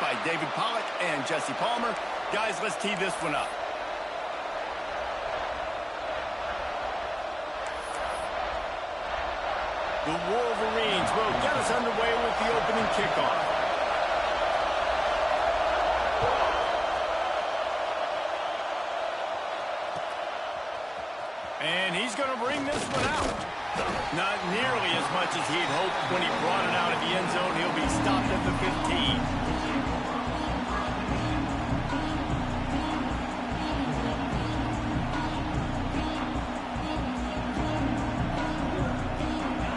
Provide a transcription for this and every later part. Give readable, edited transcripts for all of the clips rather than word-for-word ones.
by David Pollock and Jesse Palmer. Guys, let's tee this one up. The Wolverines will get us underway with the opening kickoff. And he's going to bring this one out. Not nearly as much as he'd hoped when he brought it out of the end zone. He'll be stopped at the 15.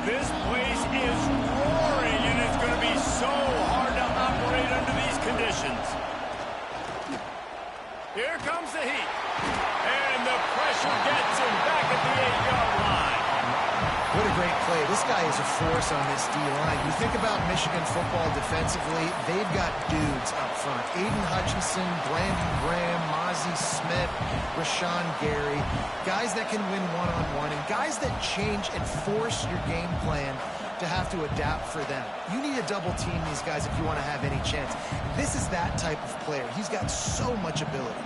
This place is roaring, and it's going to be so hard to operate under these conditions. Here comes the heat. And the pressure gets him back at the 8-yard line. What a great play. This guy is a force on this D-line. You think about Michigan football defensively, they've got dudes up front. Aiden Hutchinson, Brandon Graham, Mozzie Smith, Rashawn Gary. Guys that can win one-on-one and guys that change and force your game plan to have to adapt for them. You need to double team these guys if you want to have any chance. This is that type of player. He's got so much ability.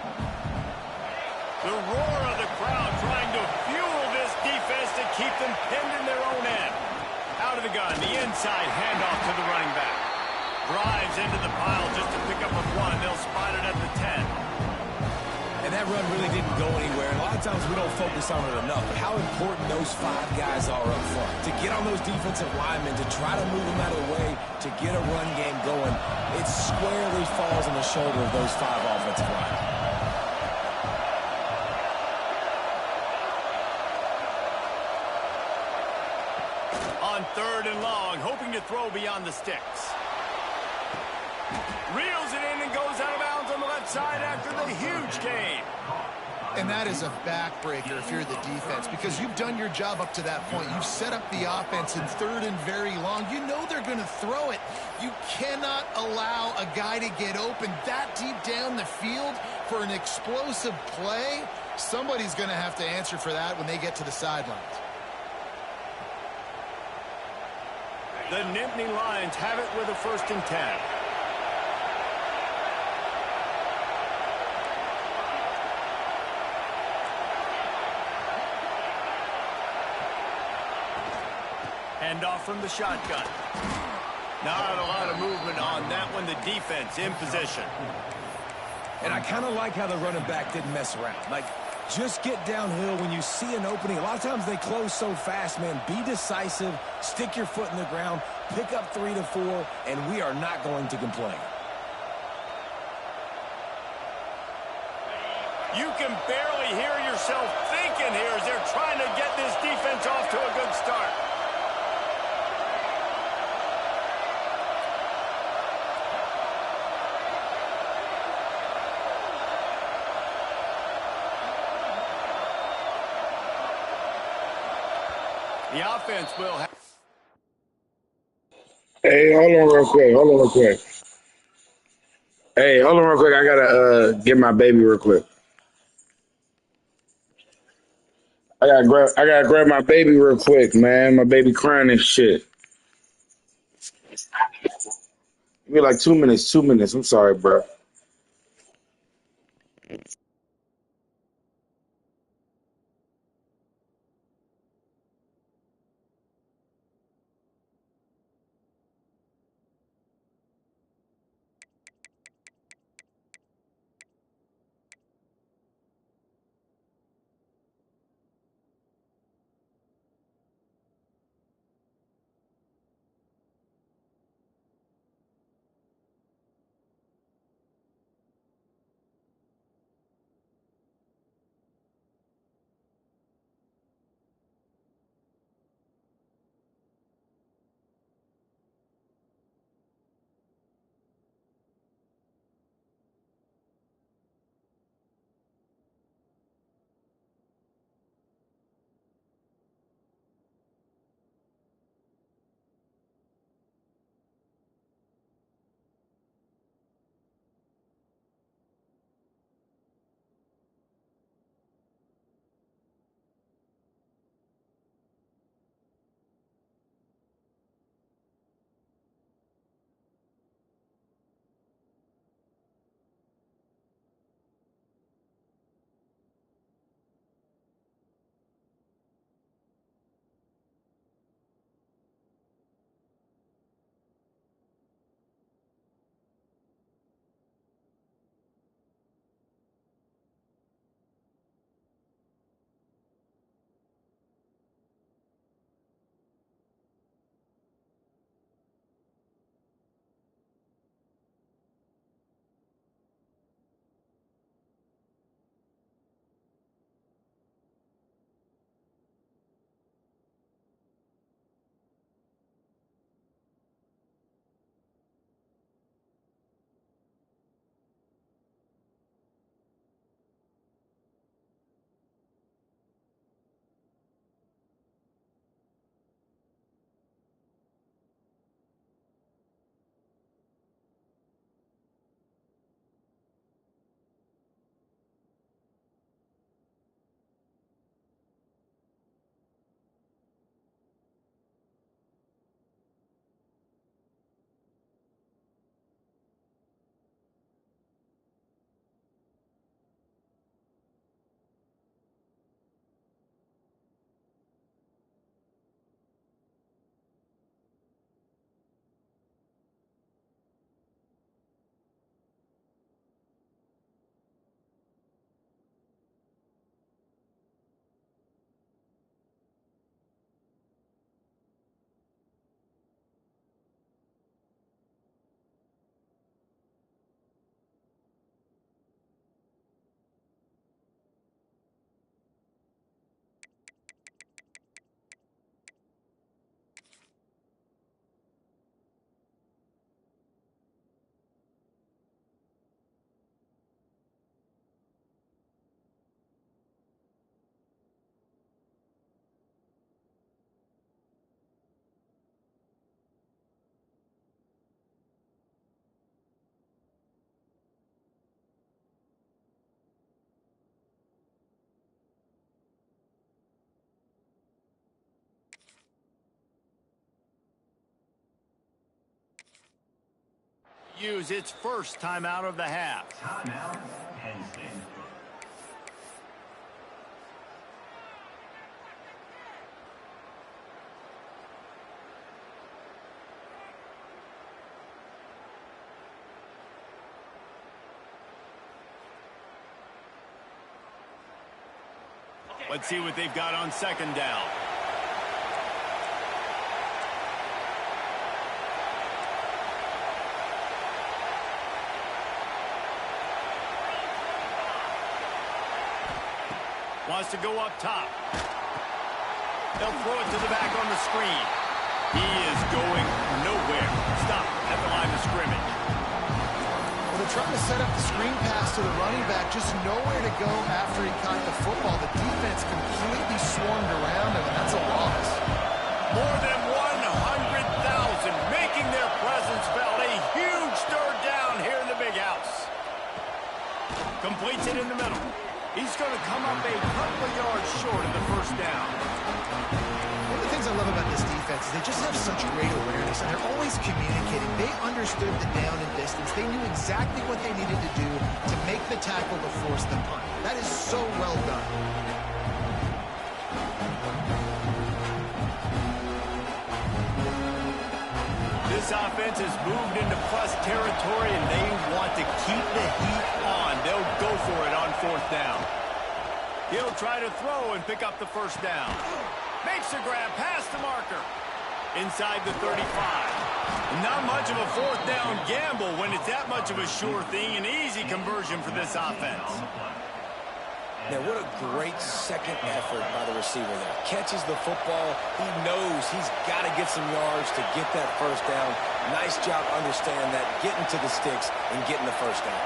The roar of the crowd trying to fuel this defense to keep them pinned in their own end. Out of the gun, the inside handoff to the running back. Drives into the pile just to pick up a 1. They'll spot it at the 10. And that run really didn't go anywhere. And a lot of times we don't focus on it enough. But how important those 5 guys are up front. To get on those defensive linemen, to try to move them out of the way, to get a run game going, it squarely falls on the shoulder of those 5 offensive linemen. On 3rd and long, hoping to throw beyond the sticks. Reels it in and goes out of bounds on the left side after the huge gain. And that is a backbreaker if you're the defense, because you've done your job up to that point. You've set up the offense in 3rd and very long. You know they're going to throw it. You cannot allow a guy to get open that deep down the field for an explosive play. Somebody's going to have to answer for that when they get to the sidelines. The Nittany Lions have it with a 1st and 10. Handoff from the shotgun. Not a lot of movement on that one. The defense in position. And I kind of like how the running back didn't mess around. Like, just get downhill when you see an opening. A lot of times they close so fast, man. Be decisive, stick your foot in the ground, pick up 3 to 4, and we are not going to complain. You can barely hear yourself thinking here as they're trying to get this defense off to a good start. The offense will have... Hey, hold on real quick. Hold on real quick. Hey, hold on real quick. I gotta get my baby real quick. I gotta grab my baby real quick, man. My baby crying and shit. Give me like 2 minutes. 2 minutes. I'm sorry, bro. use its first timeout of the half. Timeout, Penn State. Let's see what they've got on second down. Wants to go up top. They'll throw it to the back on the screen. He is going nowhere. Stop at the line of scrimmage. Well, they're trying to set up the screen pass to the running back, just nowhere to go after he caught the football. The defense completely swarmed around him, and that's a loss. More than 100,000 making their presence felt. A huge third down here in the big house. Completes it in the middle. He's going to come up a couple of yards short of the first down. One of the things I love about this defense is they just have such great awareness, and they're always communicating. They understood the down and distance. They knew exactly what they needed to do to make the tackle to force the punt. That is so well done. This offense has moved into plus territory, and they want to keep the heat on. They'll go for it on fourth down. He'll try to throw and pick up the first down. Makes a grab past the marker. Inside the 35. Not much of a fourth down gamble when it's that much of a sure thing. An easy conversion for this offense. Now, what a great second effort by the receiver there. Catches the football. He knows he's got to get some yards to get that first down. Nice job understanding that, getting to the sticks and getting the first down.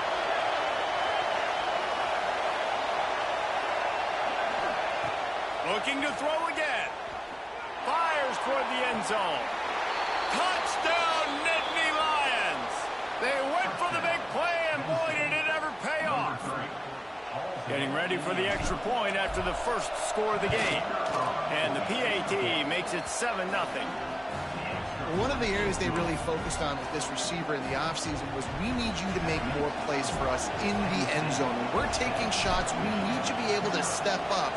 Looking to throw again. Fires toward the end zone. Touchdown, Nittany Lions. They went for the big play, and boy, did it ever pay off. Getting ready for the extra point after the first score of the game. And the PAT makes it 7-0. One of the areas they really focused on with this receiver in the offseason was we need you to make more plays for us in the end zone. When we're taking shots, we need you to be able to step up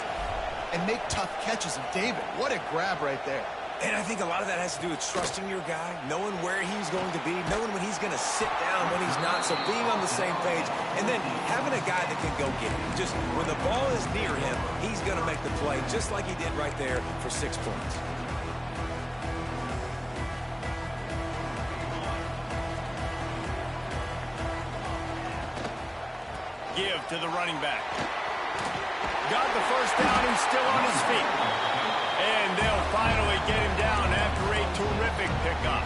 and make tough catches. And David, what a grab right there. And I think a lot of that has to do with trusting your guy, knowing where he's going to be, knowing when he's going to sit down, when he's not, so being on the same page, and then having a guy that can go get it. Just when the ball is near him, he's going to make the play, just like he did right there for 6 points. Give to the running back. Got the first down, he's still on his feet. And they'll finally get him down after a terrific pickup.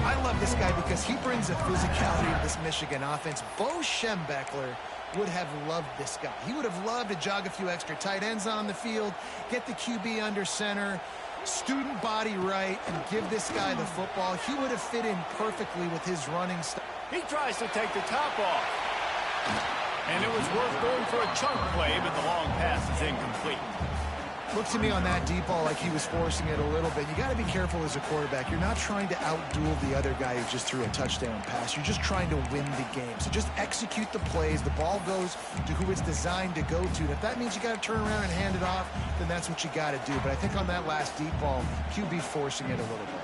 I love this guy because he brings a physicality to this Michigan offense. Bo Schembechler would have loved this guy. He would have loved to jog a few extra tight ends on the field, get the QB under center, student body right, and give this guy the football. He would have fit in perfectly with his running style. He tries to take the top off. And it was worth going for a chunk play, but the long pass is incomplete. Looks to me on that deep ball like he was forcing it a little bit. You got to be careful as a quarterback. You're not trying to outduel the other guy who just threw a touchdown pass. You're just trying to win the game. So just execute the plays. The ball goes to who it's designed to go to. And if that means you got to turn around and hand it off, then that's what you got to do. But I think on that last deep ball, QB forcing it a little bit.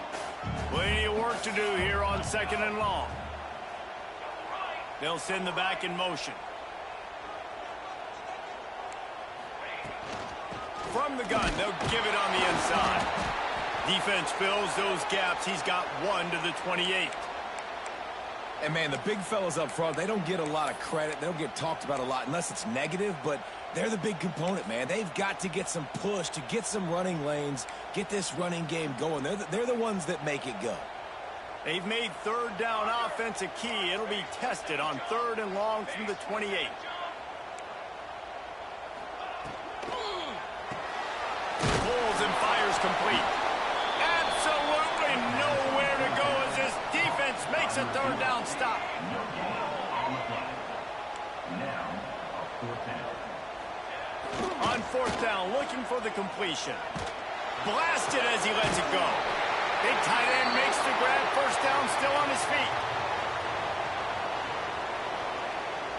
Plenty of work to do here on second and long. They'll send the back in motion. From the gun, they'll give it on the inside. Defense fills those gaps. He's got 1 to the 28. And, man, the big fellas up front, they don't get a lot of credit. They don't get talked about a lot unless it's negative, but they're the big component, man. They've got to get some push to get some running lanes, get this running game going. They're the ones that make it go. They've made third down offense a key. It'll be tested on third and long from the 28. Pulls and fires complete. Absolutely nowhere to go as this defense makes a third down stop. On fourth down, looking for the completion. Blasted as he lets it go. Big tight end makes the grab. First down, still on his feet.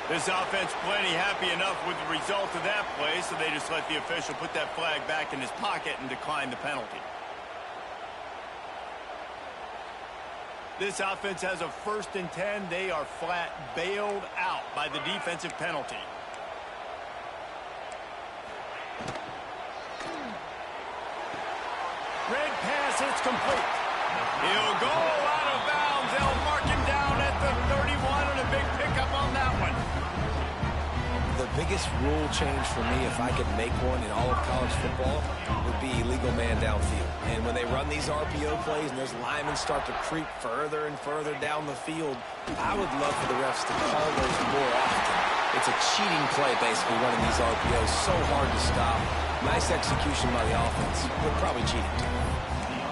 This offense plenty happy enough with the result of that play, so they just let the official put that flag back in his pocket and decline the penalty. This offense has a 1st and 10. They are flat bailed out by the defensive penalty. Red pass, it's complete. He'll go out of bounds. They'll mark him down at the 31, and a big pickup on that one. The biggest rule change for me, if I could make one in all of college football, would be illegal man downfield. And when they run these RPO plays and those linemen start to creep further and further down the field, I would love for the refs to call those more often. It's a cheating play, basically, running these RPOs. So hard to stop. Nice execution by the offense, but probably cheating too.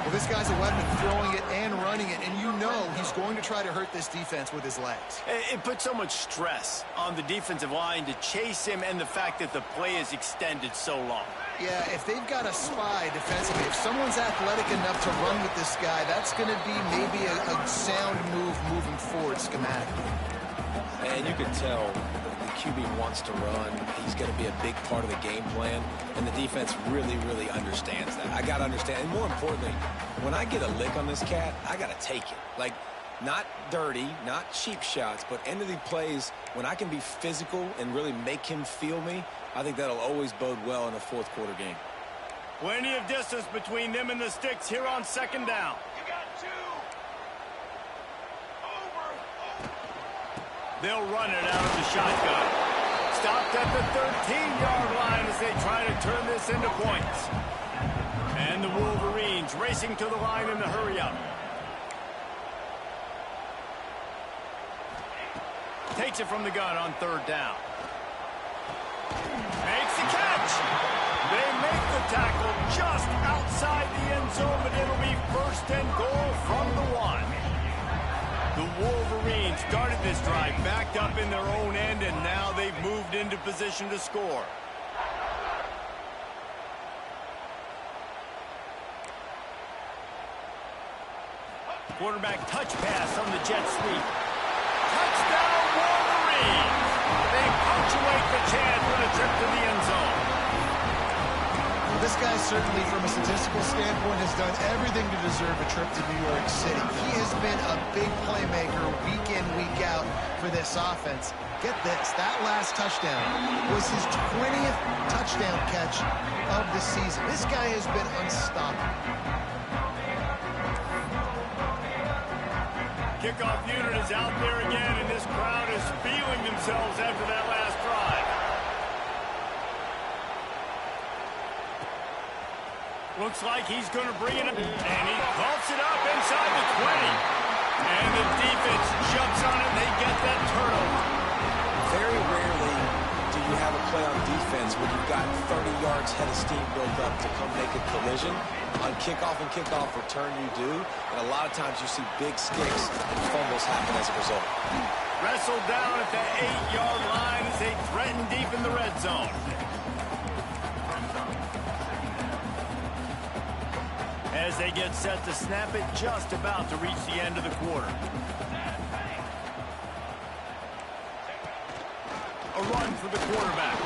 Well, this guy's a weapon, throwing it and running it, and you know he's going to try to hurt this defense with his legs. It puts so much stress on the defensive line to chase him, and the fact that the play is extended so long. Yeah, if they've got a spy defensively, if someone's athletic enough to run with this guy, that's going to be maybe a sound move moving forward schematically. And you can tell the QB wants to run. He's going to be a big part of the game plan, and the defense really, really understands that. I got to understand, and more importantly, when I get a lick on this cat, I got to take it. Like, not dirty, not cheap shots, but end of the plays, when I can be physical and really make him feel me, I think that'll always bode well in a fourth quarter game. Plenty of distance between them and the sticks here on 2nd down. You got 2. They'll run it out of the shotgun. Stopped at the 13-yard line as they try to turn this into points. And the Wolverines racing to the line in the hurry-up. Takes it from the gun on 3rd down. Makes the catch. They make the tackle just outside the end zone, but it'll be 1st and goal from the 1. The Wolverines started this drive backed up in their own end, and now they've moved into position to score. Quarterback touch pass on the jet sweep. Touchdown, Wolverines! They punctuate the chance with a trip to the end zone. This guy certainly, from a statistical standpoint, has done everything to deserve a trip to New York City. He has been a big playmaker week in, week out for this offense. Get this, that last touchdown was his 20th touchdown catch of the season. This guy has been unstoppable. Kickoff unit is out there again, and this crowd is feeling themselves after that last drive. Looks like he's going to bring it up, and he coughs it up inside the 20. And the defense jumps on it, and they get that turnover. Very rarely do you have a play on defense when you've got 30 yards head of steam built up to come make a collision. On kickoff and kickoff return you do, and a lot of times you see big sticks and fumbles happen as a result. Wrestled down at the 8-yard line as they threaten deep in the red zone. As they get set to snap it, just about to reach the end of the quarter. A run for the quarterback.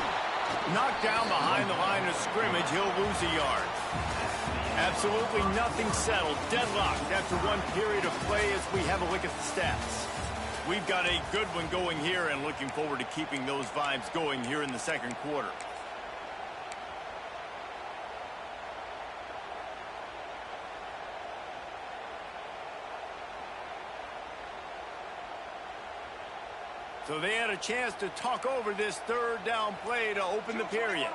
Knocked down behind the line of scrimmage, he'll lose a yard. Absolutely nothing settled, deadlocked after one period of play as we have a look at the stats. We've got a good one going here and looking forward to keeping those vibes going here in the 2nd quarter. So they had a chance to talk over this 3rd down play to open the period.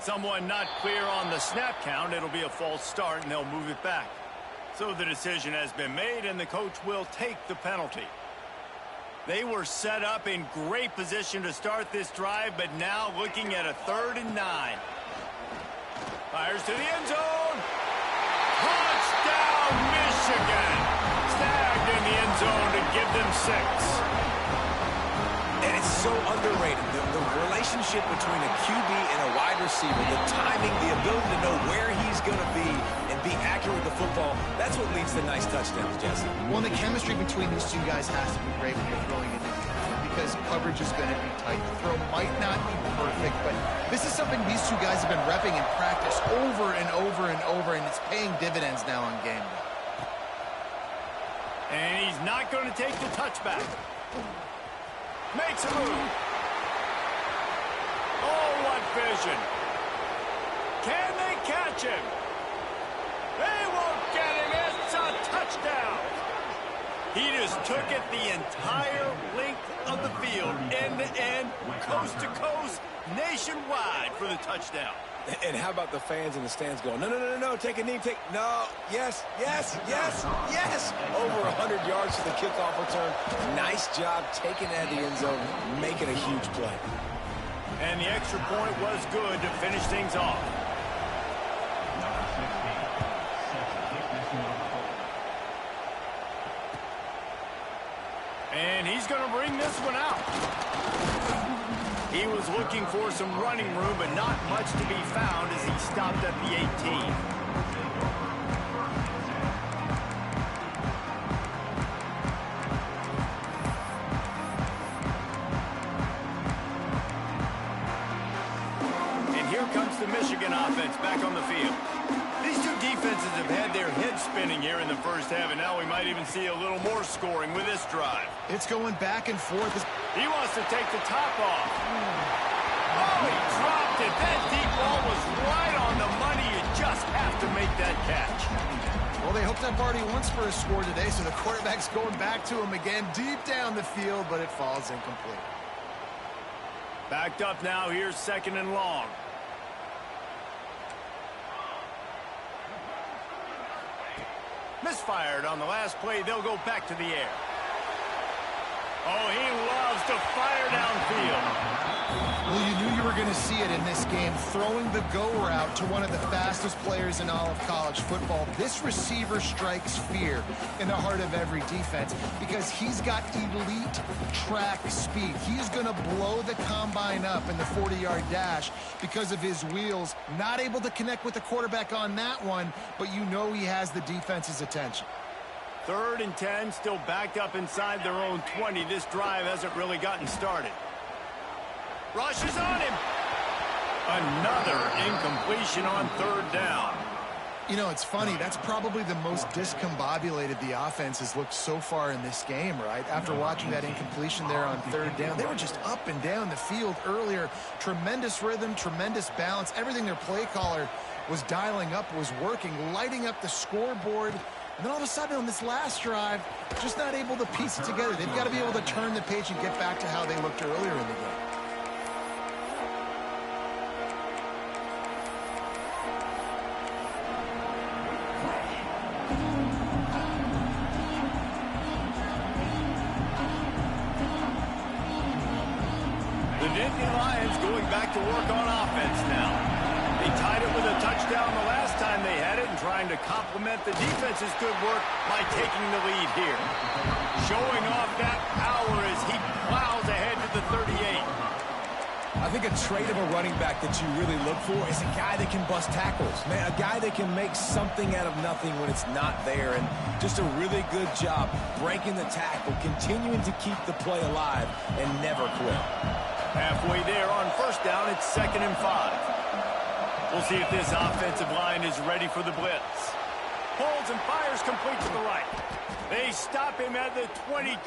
Someone not clear on the snap count. It'll be a false start, and they'll move it back. So the decision has been made, and the coach will take the penalty. They were set up in great position to start this drive, but now looking at a 3rd and 9. Fires to the end zone. Touchdown, Michigan. Snagged in the end zone to give them 6. And it's so underrated. The relationship between a QB and a wide receiver, the timing, the ability to know where he's going to be and be accurate with the football. That's what leads to nice touchdowns, Jesse. Well, the chemistry between these two guys has to be great when you're throwing into the air because coverage is going to be tight. The throw might not be perfect, but this is something these two guys have been repping in practice over and over and over, and it's paying dividends now on game day. And he's not going to take the touchback. Makes a move. Oh, what vision. Can they catch him? They won't get him. It's a touchdown. He just took it the entire length of the field, end to end, coast to coast, nationwide for the touchdown. And how about the fans in the stands going, no, no, no, no, no, take a knee, no, yes, yes, yes, yes. Over 100 yards to the kickoff return. Nice job taking that to the end zone, making a huge play. And the extra point was good to finish things off. And he's going to bring this one out. He was looking for some running room, but not much to be found as he stopped at the 18. And here comes the Michigan offense back on the field. These two defenses have had their heads spinning here in the first half, and now we might even see a little more scoring with this drive. It's going back and forth. He wants to take the top off. Oh, he dropped it. That deep ball was right on the money. You just have to make that catch. Well, they hooked up already once for a score today, so the quarterback's going back to him again deep down the field, but it falls incomplete. Backed up now. Here's 2nd and long. Misfired on the last play. They'll go back to the air. Oh, he loves to fire downfield. Well, you knew you were going to see it in this game. Throwing the go route to one of the fastest players in all of college football. This receiver strikes fear in the heart of every defense because he's got elite track speed. He's going to blow the combine up in the 40-yard dash because of his wheels. Not able to connect with the quarterback on that one, but you know he has the defense's attention. 3rd and 10, still backed up inside their own 20. This drive hasn't really gotten started. Rushes on him. Another incompletion on 3rd down. You know, it's funny. That's probably the most discombobulated the offense has looked so far in this game, right? After watching that incompletion there on 3rd down, they were just up and down the field earlier. Tremendous rhythm, tremendous balance. Everything their play caller was dialing up was working, lighting up the scoreboard. And then all of a sudden on this last drive, just not able to piece it together. They've got to be able to turn the page and get back to how they looked earlier in the game. The Nittany Lions going back to work on offense now. They tied it with a touchdown the last time they had it and trying to complement the defense's good work by taking the lead here. Showing off that power as he plows ahead to the 38. I think a trait of a running back that you really look for is a guy that can bust tackles. Man, a guy that can make something out of nothing when it's not there. And just a really good job breaking the tackle, continuing to keep the play alive, and never quit. Halfway there on 1st down, it's 2nd and 5. We'll see if this offensive line is ready for the blitz. Holds and fires complete to the right. They stop him at the 22,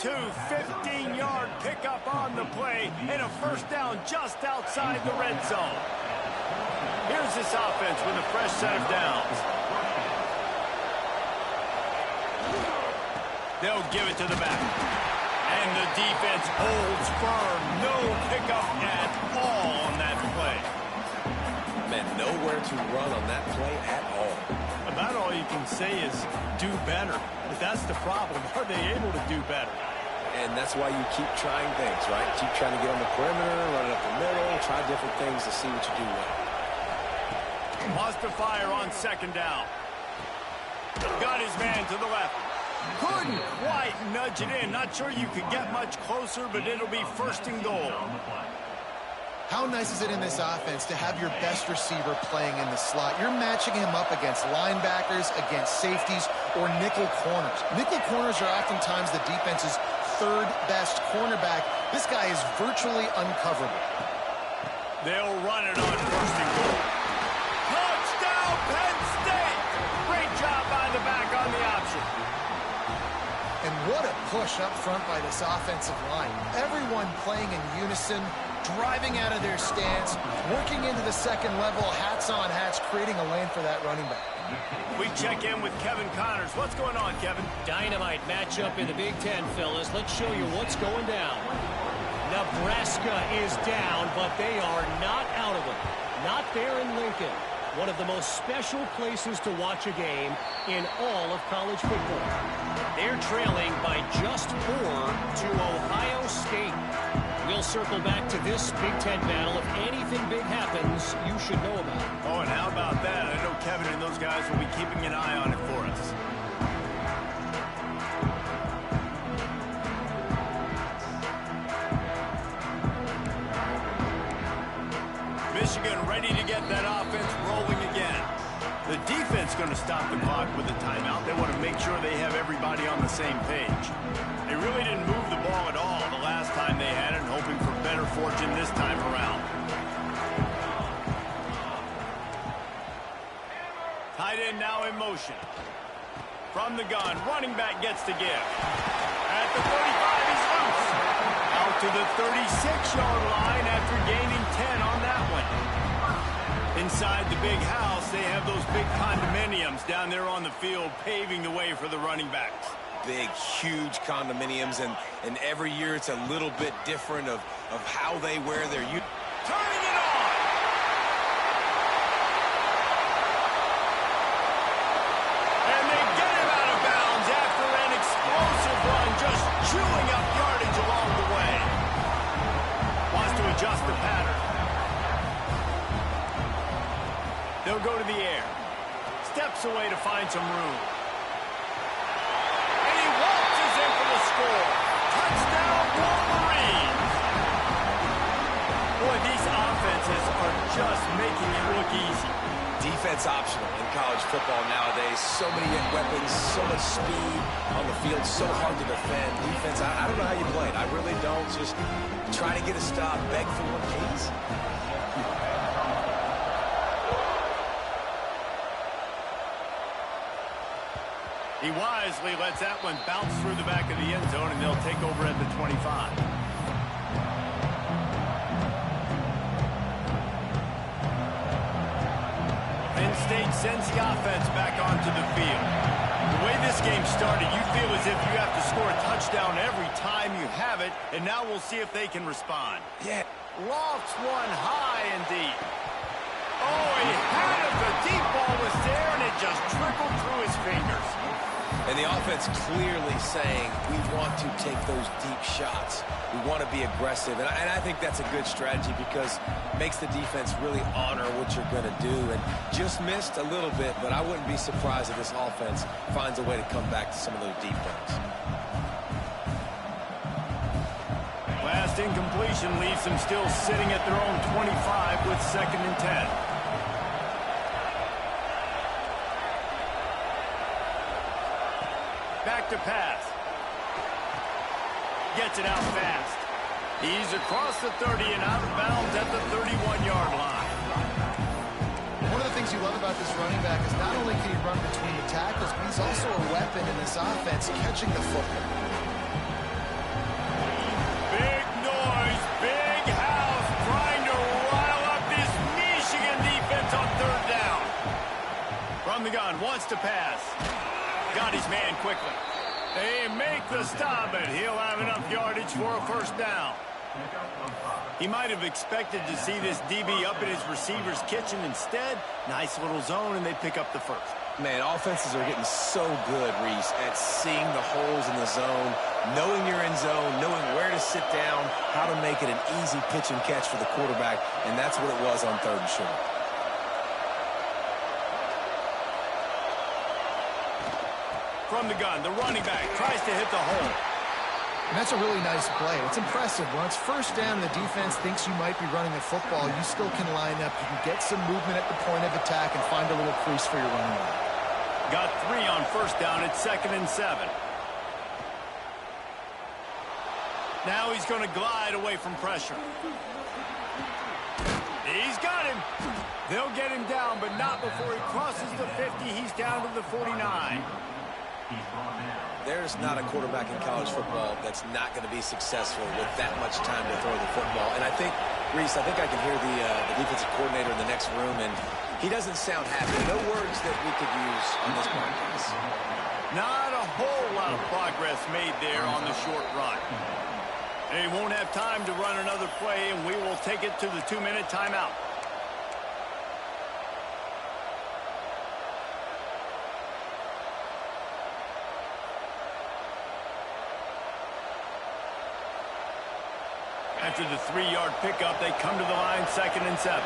15-yard pickup on the play, and a 1st down just outside the red zone. Here's this offense with a fresh set of downs. They'll give it to the back. And the defense holds firm. No pickup at all on that play. Man, nowhere to run on that play at all. About all you can say is do better. But that's the problem. Are they able to do better? And that's why you keep trying things, right? Keep trying to get on the perimeter, run it up the middle, try different things to see what you do well. Wants to fire on 2nd down. Got his man to the left. Couldn't quite nudge it in. Not sure you could get much closer, but it'll be 1st and goal. How nice is it in this offense to have your best receiver playing in the slot? You're matching him up against linebackers, against safeties, or nickel corners. Nickel corners are oftentimes the defense's third best cornerback. This guy is virtually uncoverable. They'll run it on first and goal. Touchdown, Penn State! Great job by the back on the option. And what a push up front by this offensive line. Everyone playing in unison, driving out of their stance, working into the second level, hats on hats, creating a lane for that running back. We check in with Kevin Connors. What's going on, Kevin? Dynamite matchup in the Big Ten, fellas. Let's show you what's going down. Nebraska is down, but they are not out of it. Not there in Lincoln. One of the most special places to watch a game in all of college football. They're trailing by just 4 to Ohio State. We'll circle back to this Big Ten battle. If anything big happens, you should know about it. Oh, and how about that? I know Kevin and those guys will be keeping an eye on it for us. Michigan ready to get that offense rolling again. The defense going to stop the clock with a timeout. They want to make sure they have everybody on the same page. They really didn't move the ball at all the last time they had it, hoping for better fortune this time around. Tight end now in motion. From the gun, running back gets to give. At the 35, he's loose. Out to the 36-yard line after gaining 10 on that one. Inside the big house, they have those big condominiums down there on the field paving the way for the running backs. Big, huge condominiums, and every year it's a little bit different of how they wear their uniform. Turning it on! And they get him out of bounds after an explosive run, just chewing up yardage along the way. Wants to adjust the pattern. They'll go to the air. Steps away to find some room. And he waltzes in for the score. Touchdown, Wolverines! Boy, these offenses are just making it look easy. Defense optional in college football nowadays. So many weapons, so much speed on the field, so hard to defend. Defense, I don't know how you play it. I really don't. Just try to get a stop, beg for one, please. He wisely lets that one bounce through the back of the end zone, and they'll take over at the 25. Penn State sends the offense back onto the field. The way this game started, you feel as if you have to score a touchdown every time you have it, and now we'll see if they can respond. Yeah. Lofts one high and deep. Oh, he had it. The deep ball was there, and it just trickled through his fingers. And the offense clearly saying, we want to take those deep shots. We want to be aggressive. And I think that's a good strategy because it makes the defense really honor what you're going to do. And just missed a little bit, but I wouldn't be surprised if this offense finds a way to come back to some of those deep runs. Last incompletion leaves them still sitting at their own 25 with 2nd and 10. Back to pass. Gets it out fast. He's across the 30 and out of bounds at the 31-yard line. One of the things you love about this running back is not only can he run between the tackles, but he's also a weapon in this offense catching the football. Big noise, big house, trying to rile up this Michigan defense on 3rd down. From the gun, wants to pass. Got his man quickly. They make the stop, but he'll have enough yardage for a 1st down. He might have expected to see this DB up in his receiver's kitchen. Instead, nice little zone, and they pick up the 1st. Man, offenses are getting so good, Reese, at seeing the holes in the zone, knowing you're in zone, knowing where to sit down, how to make it an easy pitch and catch for the quarterback, and that's what it was on 3rd and short. From the gun, the running back tries to hit the hole. And that's a really nice play. It's impressive. When it's first down and the defense thinks you might be running the football, you still can line up. You can get some movement at the point of attack and find a little crease for your running back. Got 3 on first down at 2nd and 7. Now he's going to glide away from pressure. He's got him. They'll get him down, but not before he crosses the 50. He's down to the 49. There's not a quarterback in college football that's not going to be successful with that much time to throw the football. And I think, Reese, I can hear the defensive coordinator in the next room, and he doesn't sound happy. No words that we could use on this podcast. Not a whole lot of progress made there on the short run. They won't have time to run another play, and we will take it to the 2-minute timeout. After the 3-yard pickup, they come to the line, 2nd and 7.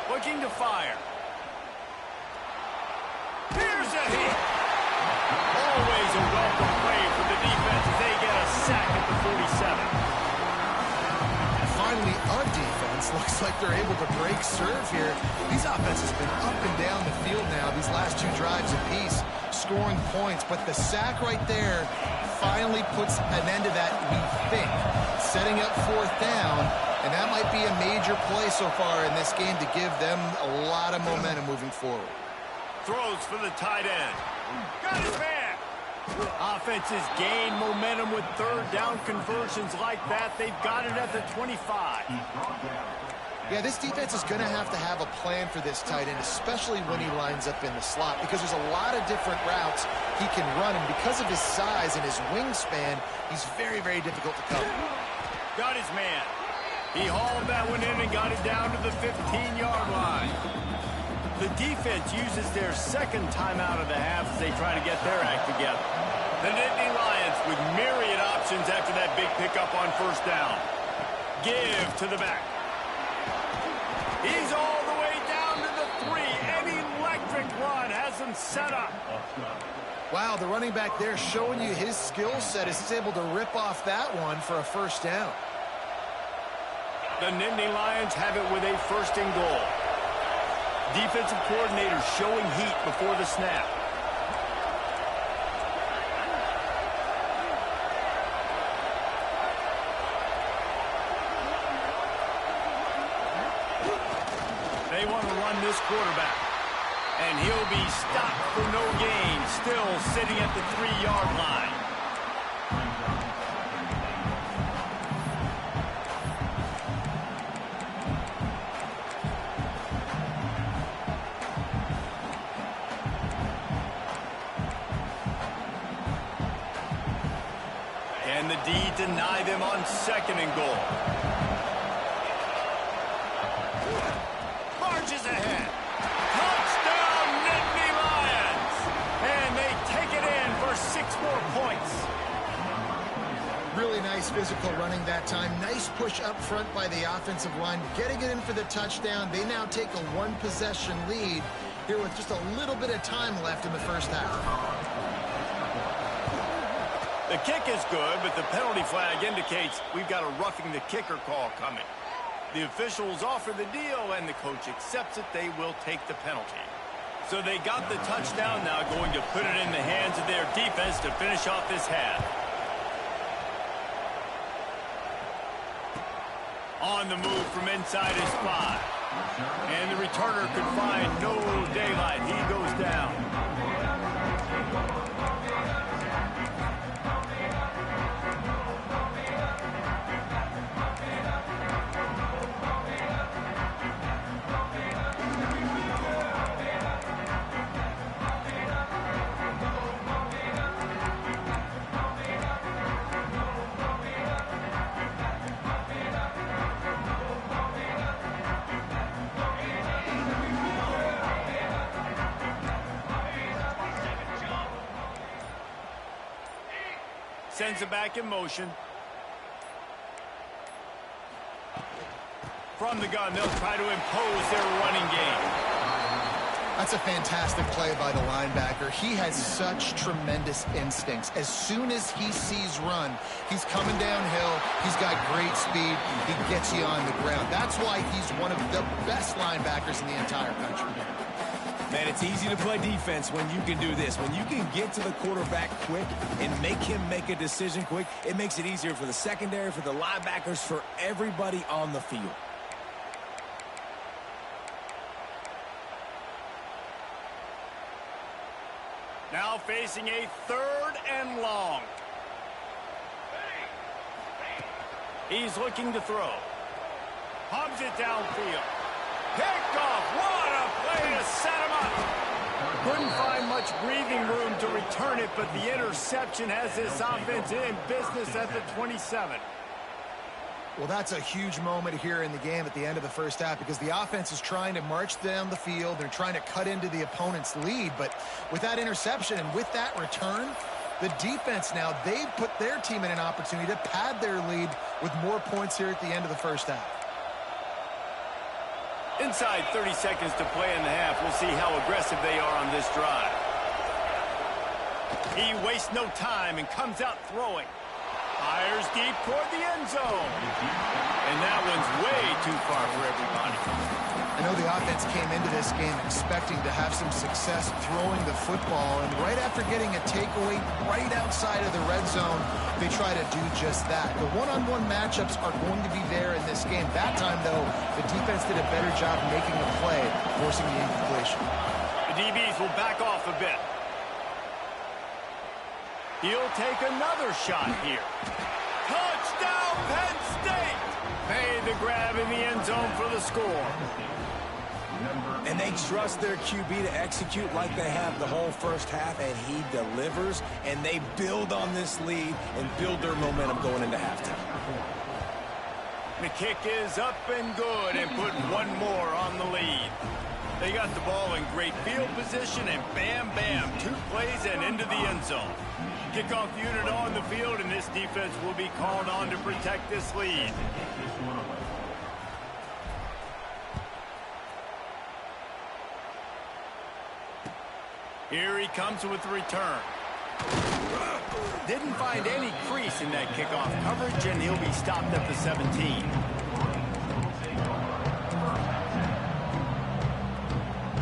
Looking to fire. Here's a hit. Always a welcome play for the defense as they get a sack at the 47. And finally, our defense looks like they're able to break serve here. These offenses have been up and down the field now, these last 2 drives apiece, scoring points. But the sack right there finally puts an end to that, we think, setting up 4th down, and that might be a major play so far in this game to give them a lot of momentum moving forward. Throws for the tight end. Got his man. Offenses gain momentum with 3rd down conversions like that. They've got it at the 25. Yeah, this defense is going to have a plan for this tight end, especially when he lines up in the slot, because there's a lot of different routes he can run, and because of his size and his wingspan, he's very, very difficult to cover. Got his man. He hauled that one in and got it down to the 15-yard line. The defense uses their 2nd timeout of the half as they try to get their act together. The Nittany Lions with myriad options after that big pickup on first down. Give to the back. He's all the way down to the 3. An electric run has him set up. Wow, the running back there showing you his skill set as he's able to rip off that one for a first down. The Nittany Lions have it with a 1st and goal. Defensive coordinator showing heat before the snap. They want to run this quarterback. And he'll be stopped for no gain, still sitting at the 3-yard line. Can the D deny them on 2nd and goal? Marches ahead. Touchdown, Nittany Lions! And they take it in for 6 more points. Really nice physical running that time. Nice push up front by the offensive line. Getting it in for the touchdown. They now take a 1-possession lead here with just a little bit of time left in the first half. The kick is good, but the penalty flag indicates we've got a roughing the kicker call coming. The officials offer the deal, and the coach accepts it. They will take the penalty. So they got the touchdown now, going to put it in the hands of their defense to finish off this half. On the move from inside his 5. And the returner could find no daylight. He goes down. Sends it back in motion. From the gun, they'll try to impose their running game. That's a fantastic play by the linebacker. He has such tremendous instincts. As soon as he sees run, he's coming downhill. He's got great speed. He gets you on the ground. That's why he's one of the best linebackers in the entire country. Man, it's easy to play defense when you can do this. When you can get to the quarterback quick and make him make a decision quick, it makes it easier for the secondary, for the linebackers, for everybody on the field. Now facing a 3rd and long. He's looking to throw. Pumps it downfield. Picked off. What a play to set him up. Couldn't find much breathing room to return it, but the interception has this offense in business at the 27. Well, that's a huge moment here in the game at the end of the first half because the offense is trying to march down the field. They're trying to cut into the opponent's lead. But with that interception and with that return, the defense now, they've put their team in an opportunity to pad their lead with more points here at the end of the first half. Inside 30 seconds to play in the half. We'll see how aggressive they are on this drive. He wastes no time and comes out throwing. Fires deep toward the end zone. And that one's way too far for everybody. I know the offense came into this game expecting to have some success throwing the football, and right after getting a takeaway right outside of the red zone, they try to do just that. The one-on-one matchups are going to be there in this game. That time, though, the defense did a better job making a play, forcing the incompletion. The DBs will back off a bit. He'll take another shot here. Touchdown, Penn State! Made the grab in the end zone for the score. And they trust their QB to execute like they have the whole first half, and he delivers, and they build on this lead and build their momentum going into halftime. The kick is up and good and put one more on the lead. They got the ball in great field position, and bam, bam, 2 plays and into the end zone. Kickoff unit on the field, and this defense will be called on to protect this lead. Here he comes with the return. Didn't find any crease in that kickoff coverage, and he'll be stopped at the 17.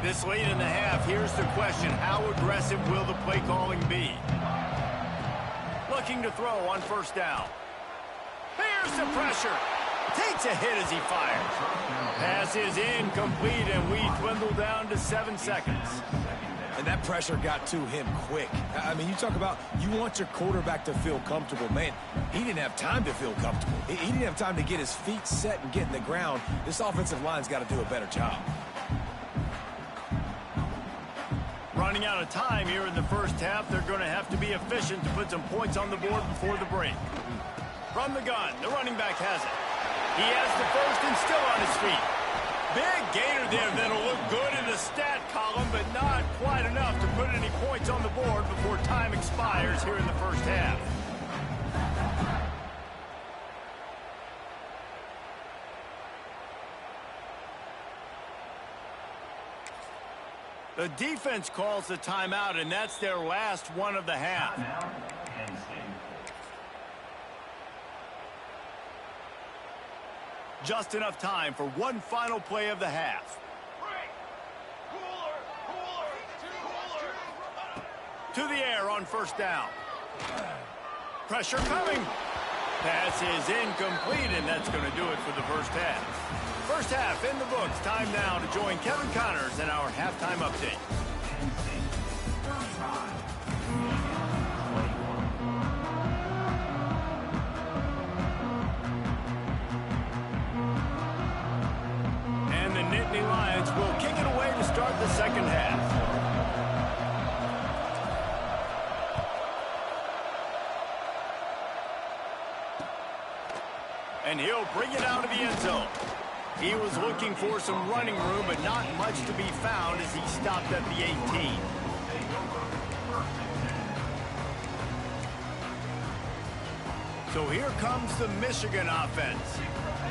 This late in the half, here's the question. How aggressive will the play calling be? Looking to throw on first down. Here's the pressure. Takes a hit as he fires. Pass is incomplete, and we dwindle down to 7 seconds. And that pressure got to him quick. I mean, you talk about you want your quarterback to feel comfortable. Man, he didn't have time to feel comfortable. He didn't have time to get his feet set and get in the ground. This offensive line's got to do a better job. Running out of time here in the first half, they're going to have to be efficient to put some points on the board before the break. From the gun, the running back has it. He has the first and still on his feet. Big gainer there that'll look good in the stat column, but not quite enough to put any points on the board before time expires here in the first half. The defense calls the timeout, and that's their last one of the half. Just enough time for one final play of the half. To the air on first down. Pressure coming. Pass is incomplete, and that's going to do it for the first half. First half in the books. Time now to join Kevin Connors in our halftime update. And the Nittany Lions will kick it away to start the second half. And he'll bring it out of the end zone. He was looking for some running room, but not much to be found as he stopped at the 18. So here comes the Michigan offense.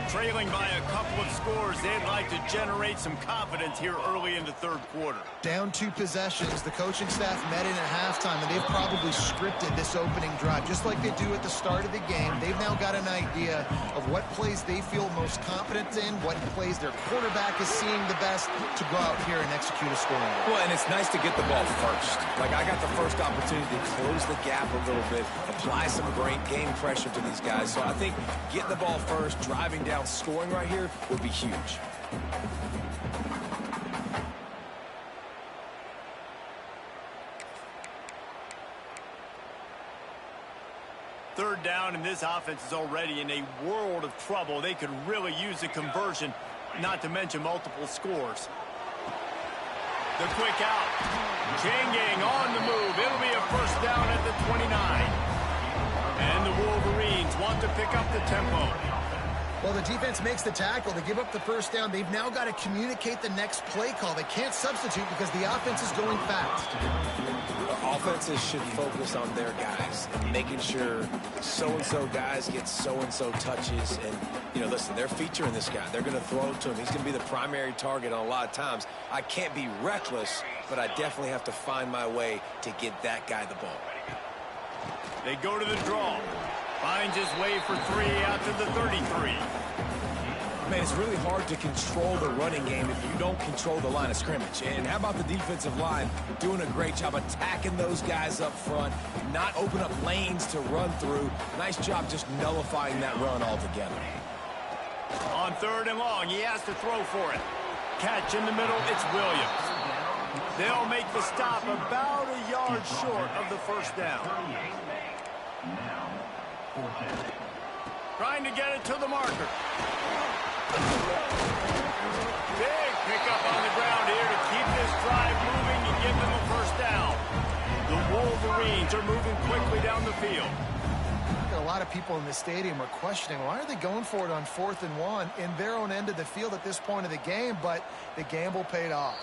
Trailing by a couple of scores, they'd like to generate some confidence here early in the third quarter. Down 2 possessions, the coaching staff met in at halftime, and they've probably scripted this opening drive. Just like they do at the start of the game, they've now got an idea of what plays they feel most confident in, what plays their quarterback is seeing the best to go out here and execute a scoring drive. Well, and it's nice to get the ball first. Like, I got the first opportunity to close the gap a little bit, apply some great game pressure to these guys. So I think getting the ball first, driving down, scoring right here would be huge. Third down, and this offense is already in a world of trouble. They could really use a conversion, not to mention multiple scores. The quick out. Changing on the move. It'll be a first down at the 29. And the Wolverines want to pick up the tempo. Well, the defense makes the tackle. They give up the first down. They've now got to communicate the next play call. They can't substitute because the offense is going fast. Offenses should focus on their guys and making sure so-and-so guys get so-and-so touches. And, you know, listen, they're featuring this guy. They're going to throw it to him. He's going to be the primary target on a lot of times. I can't be reckless, but I definitely have to find my way to get that guy the ball. They go to the draw. Finds his way for 3 out to the 33. Man, it's really hard to control the running game if you don't control the line of scrimmage. And how about the defensive line doing a great job attacking those guys up front, not open up lanes to run through. Nice job just nullifying that run altogether. On 3rd and long, he has to throw for it. Catch in the middle, it's Williams. They'll make the stop about a yard short of the first down. Trying to get it to the marker. Big pickup on the ground here to keep this drive moving and give them a first down. The Wolverines are moving quickly down the field. A lot of people in the stadium are questioning, why are they going for it on 4th and 1 in their own end of the field at this point of the game, but the gamble paid off.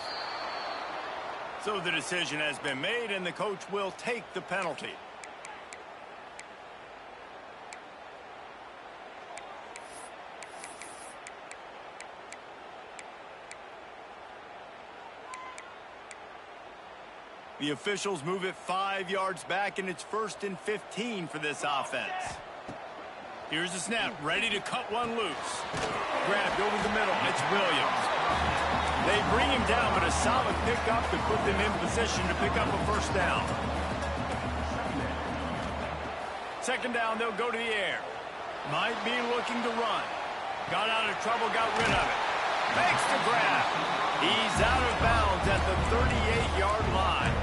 So the decision has been made, and the coach will take the penalty. The officials move it 5 yards back, and it's 1st and 15 for this offense. Here's the snap, ready to cut one loose. Grabbed over the middle, it's Williams. They bring him down, but a solid pickup to put them in position to pick up a first down. 2nd down, they'll go to the air. Might be looking to run. Got out of trouble, got rid of it. Makes the grab. He's out of bounds at the 38-yard line.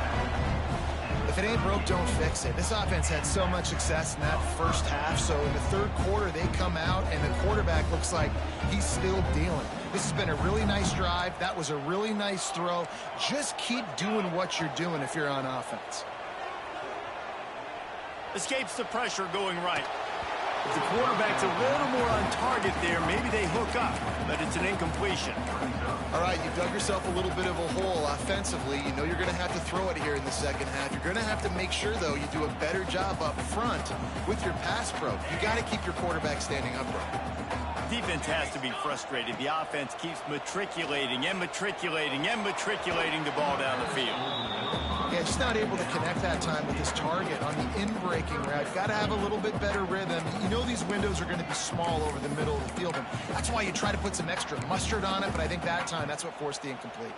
If it ain't broke, don't fix it. This offense had so much success in that first half, so in the 3rd quarter, they come out, and the quarterback looks like he's still dealing. This has been a really nice drive. That was a really nice throw. Just keep doing what you're doing if you're on offense. Escapes the pressure going right. If the quarterback's a little more on target there, maybe they hook up, but it's an incompletion. All right, you dug yourself a little bit of a hole offensively. You know you're going to have to throw it here in the 2nd half. You're going to have to make sure, though, you do a better job up front with your pass pro. You got to keep your quarterback standing upright. Defense has to be frustrated. The offense keeps matriculating and matriculating and matriculating the ball down the field. Yeah, just not able to connect that time with his target on the in-breaking route. Got to have a little bit better rhythm. You know these windows are going to be small over the middle of the field, and that's why you try to put some extra mustard on it, but I think that time that's what forced the incomplete.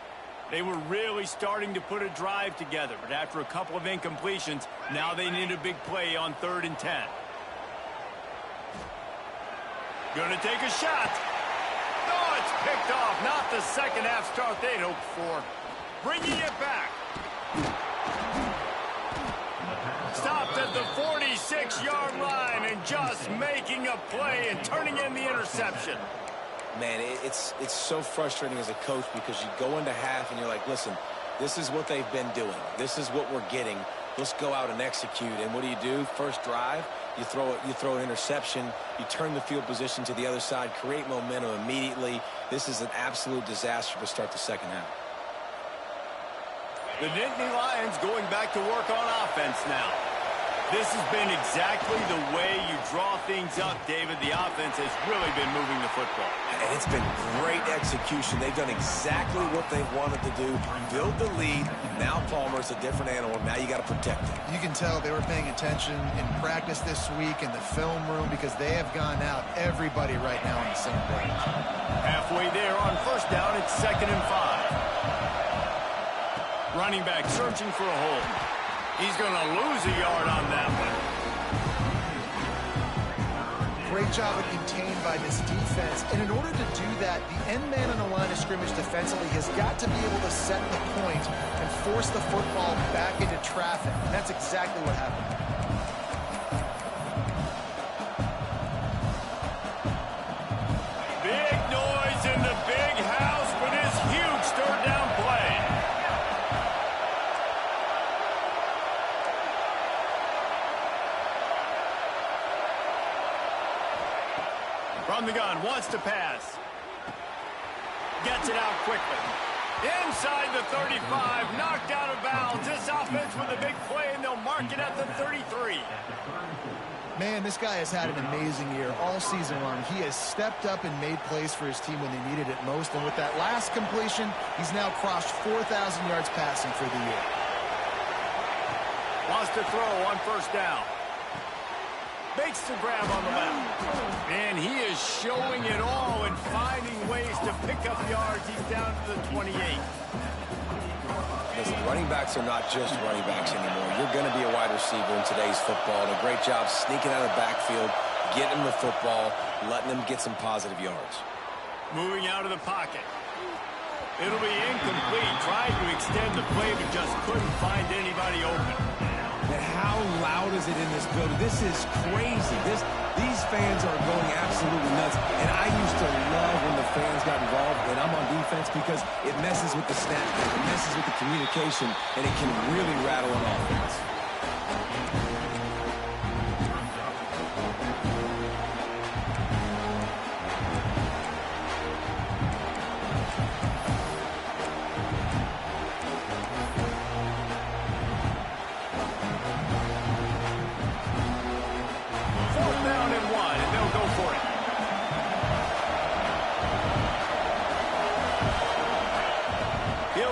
They were really starting to put a drive together, but after a couple of incompletions, now they need a big play on 3rd and 10. Going to take a shot. Oh, it's picked off. Not the 2nd half start they'd hoped for. Bringing it back. Stopped at the 46-yard line and just making a play and turning in the interception. Man, it's so frustrating as a coach because you go into half and you're like, listen, this is what they've been doing. This is what we're getting. Let's go out and execute. And what do? First drive, you throw an interception, you turn the field position to the other side, create momentum immediately. This is an absolute disaster to start the 2nd half. The Nittany Lions going back to work on offense now. This has been exactly the way you draw things up, David. The offense has really been moving the football. And it's been great execution. They've done exactly what they've wanted to do. Build the lead. Now Palmer's a different animal. Now you got to protect him. You can tell they were paying attention in practice this week in the film room because they have gone out everybody right now on the same page. Halfway there on first down, it's 2nd and 5. Running back searching for a hole. He's going to lose a yard on that one. Great job of contained by this defense. And in order to do that, the end man on the line of scrimmage defensively has got to be able to set the point and force the football back into traffic. And that's exactly what happened. Big noise in the big house for this huge third down play. From the gun, wants to pass. Gets it out quickly. Inside the 35, knocked out of bounds. This offense with a big play, and they'll mark it at the 33. Man, this guy has had an amazing year all season long. He has stepped up and made plays for his team when they needed it most. And with that last completion, he's now crossed 4,000 yards passing for the year. Wants to throw on first down. Makes the grab on the left. And he is showing it all and finding ways to pick up yards. He's down to the 28. Listen, running backs are not just running backs anymore. You're going to be a wide receiver in today's football. And a great job sneaking out of the backfield, getting him the football, letting him get some positive yards. Moving out of the pocket. It'll be incomplete. Tried to extend the play, but just couldn't find anybody open. And how loud is it in this building? This is crazy. These fans are going absolutely nuts. And I used to love when the fans got involved when I'm on defense because it messes with the snap game, it messes with the communication, and it can really rattle an offense.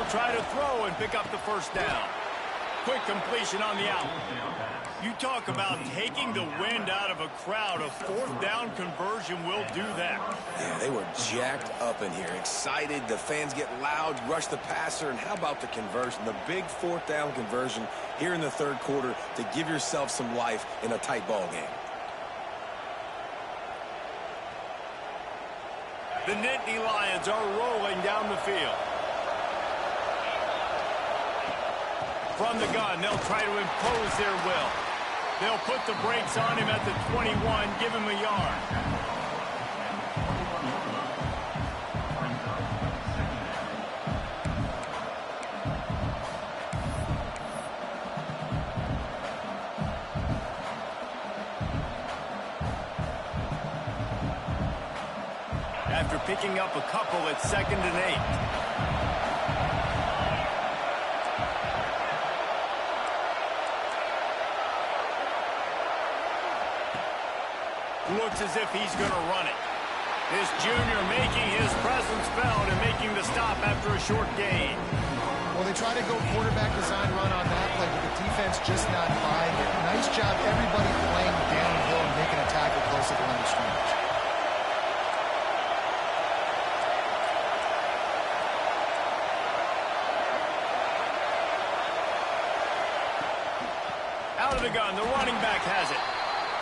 Try to throw and pick up the first down. Quick completion on the out. You talk about taking the wind out of a crowd. A fourth down conversion will do that. Yeah, they were jacked up in here, excited. The fans get loud, rush the passer, and how about the conversion? The big fourth down conversion here in the third quarter to give yourself some life in a tight ball game. The Nittany Lions are rolling down the field. From the gun, they'll try to impose their will. They'll put the brakes on him at the 21, give him a yard. After picking up a couple, it's 2nd and 8. Looks as if he's going to run it. This junior making his presence felt and making the stop after a short gain. Well, they try to go quarterback design run on that play, but the defense just not buying it. Nice job, everybody playing downhill and making a tackle close to the line of scrimmage. Out of the gun, the running back has it.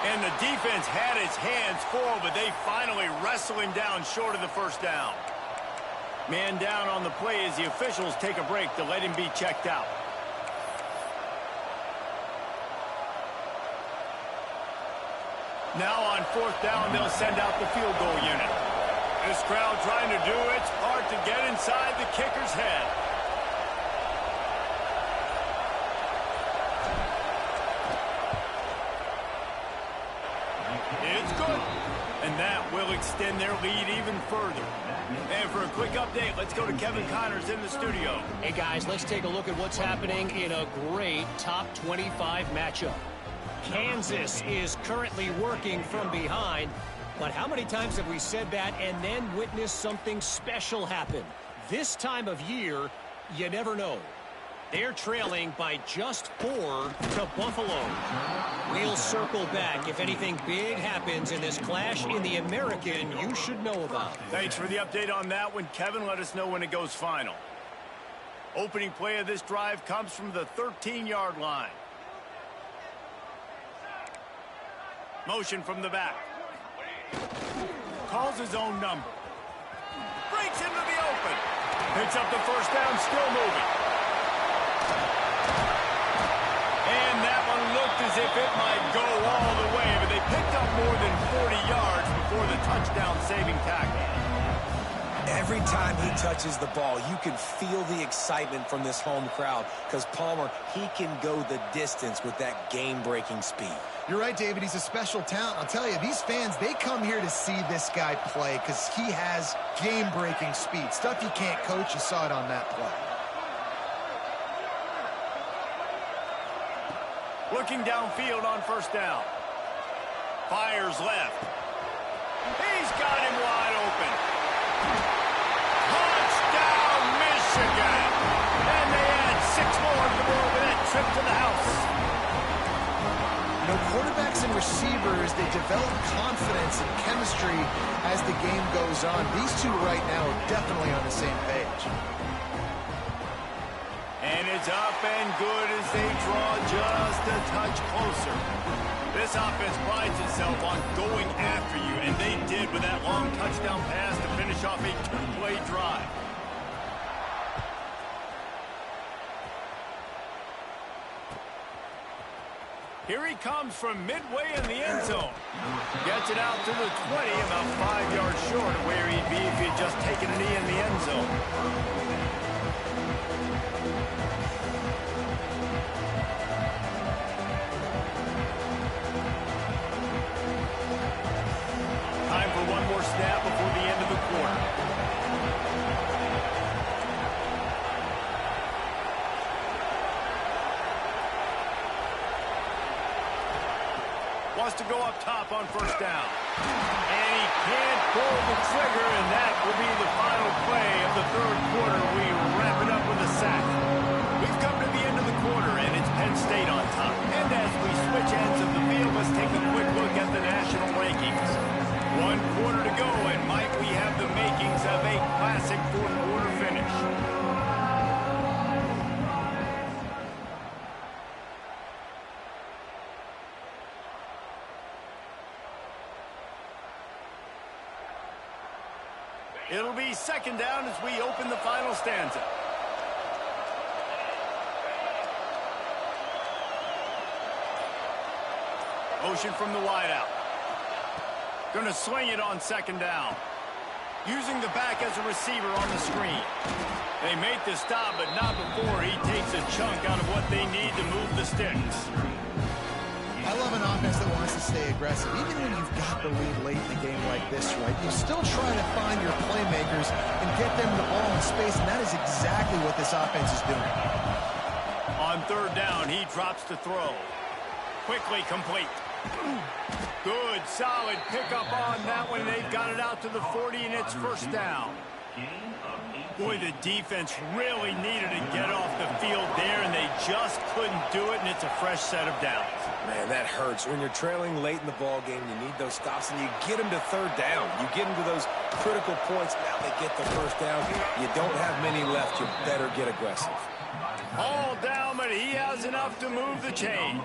And the defense had its hands full, but they finally wrestle him down short of the first down. Man down on the play as the officials take a break to let him be checked out. Now on fourth down, they'll send out the field goal unit. This crowd trying to do its part to get inside the kicker's head. It's good. And that will extend their lead even further. And for a quick update, let's go to Kevin Connors in the studio. Hey, guys, let's take a look at what's happening in a great top 25 matchup. Kansas is currently working from behind. But how many times have we said that and then witnessed something special happen? This time of year, you never know. They're trailing by just 4 to Buffalo. We'll circle back if anything big happens in this clash in the American you should know about. Thanks for the update on that one, Kevin. Let us know when it goes final. Opening play of this drive comes from the 13-yard line. Motion from the back. Calls his own number. Breaks into the open. Picks up the first down, still moving. And that one looked as if it might go all the way, but they picked up more than 40 yards before the touchdown-saving tackle. Every time he touches the ball, you can feel the excitement from this home crowd because Palmer, he can go the distance with that game-breaking speed. You're right, David. He's a special talent. I'll tell you, these fans, they come here to see this guy play because he has game-breaking speed. Stuff you can't coach. You saw it on that play. Looking downfield on first down. Fires left. He's got him wide open. Touchdown, Michigan! And they add 6 more to the board with that trip to the house. You know, quarterbacks and receivers, they develop confidence and chemistry as the game goes on. These two right now are definitely on the same page. And it's up and good as they draw just a touch closer. This offense prides itself on going after you, and they did with that long touchdown pass to finish off a 2-play drive. Here he comes from midway in the end zone. Gets it out to the 20, about 5 yards short of where he'd be if he'd just taken a knee in the end zone. Time for one more snap before the end of the quarter. Wants to go up top on first down. And he can't pull the trigger, and that will be the final play of the third quarter. We wrap it up with a sack. We've come to the end of the quarter, and it's Penn State on top. And as we switch ends of the field, let's take a quick look at the national rankings. 1 quarter to go, and might we have the makings of a classic fourth quarter finish. It'll be second down as we open the final stanza. Motion from the wideout. Going to swing it on second down. Using the back as a receiver on the screen. They make the stop, but not before he takes a chunk out of what they need to move the sticks. I love an offense that wants to stay aggressive. Even when you've got the lead late in the game like this, right, you still try to find your playmakers and get them the ball in space, and that is exactly what this offense is doing. On third down, he drops to throw. Quickly complete. Good, solid pickup on that one. They've got it out to the 40, and it's first down. Boy, the defense really needed to get off the field there, and they just couldn't do it, and it's a fresh set of downs. Man, that hurts. When you're trailing late in the ball game, you need those stops, and you get them to third down. You get them to those critical points. Now they get the first down. You don't have many left. You better get aggressive. All down, but he has enough to move the chains.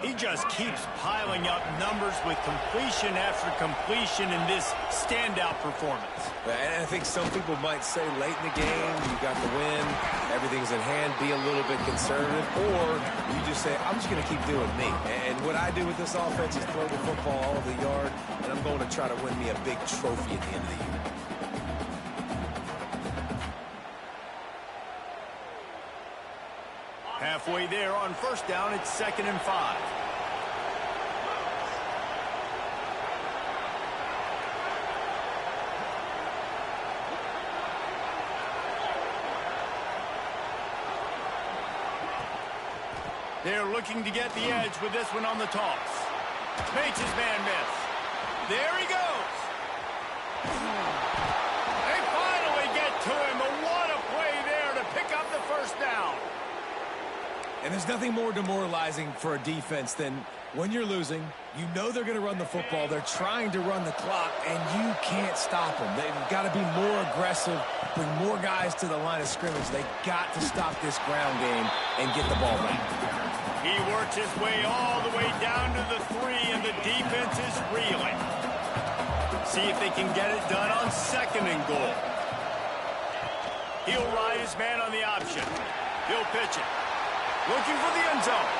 He just keeps piling up numbers with completion after completion in this standout performance. And I think some people might say late in the game, you got the win, everything's in hand, be a little bit conservative, or you just say, I'm just going to keep doing me. And what I do with this offense is throw the football all over the yard, and I'm going to try to win me a big trophy at the end of the year. Halfway there on first down, it's 2nd and 5. They're looking to get the edge with this one on the toss. Makes his man miss. There he goes. They finally get to him, but what a play there to pick up the first down. And there's nothing more demoralizing for a defense than when you're losing, you know they're going to run the football, they're trying to run the clock, and you can't stop them. They've got to be more aggressive, bring more guys to the line of scrimmage. They've got to stop this ground game and get the ball back. He works his way all the way down to the 3, and the defense is reeling. See if they can get it done on 2nd and goal. He'll ride his man on the option. He'll pitch it. Looking for the end zone.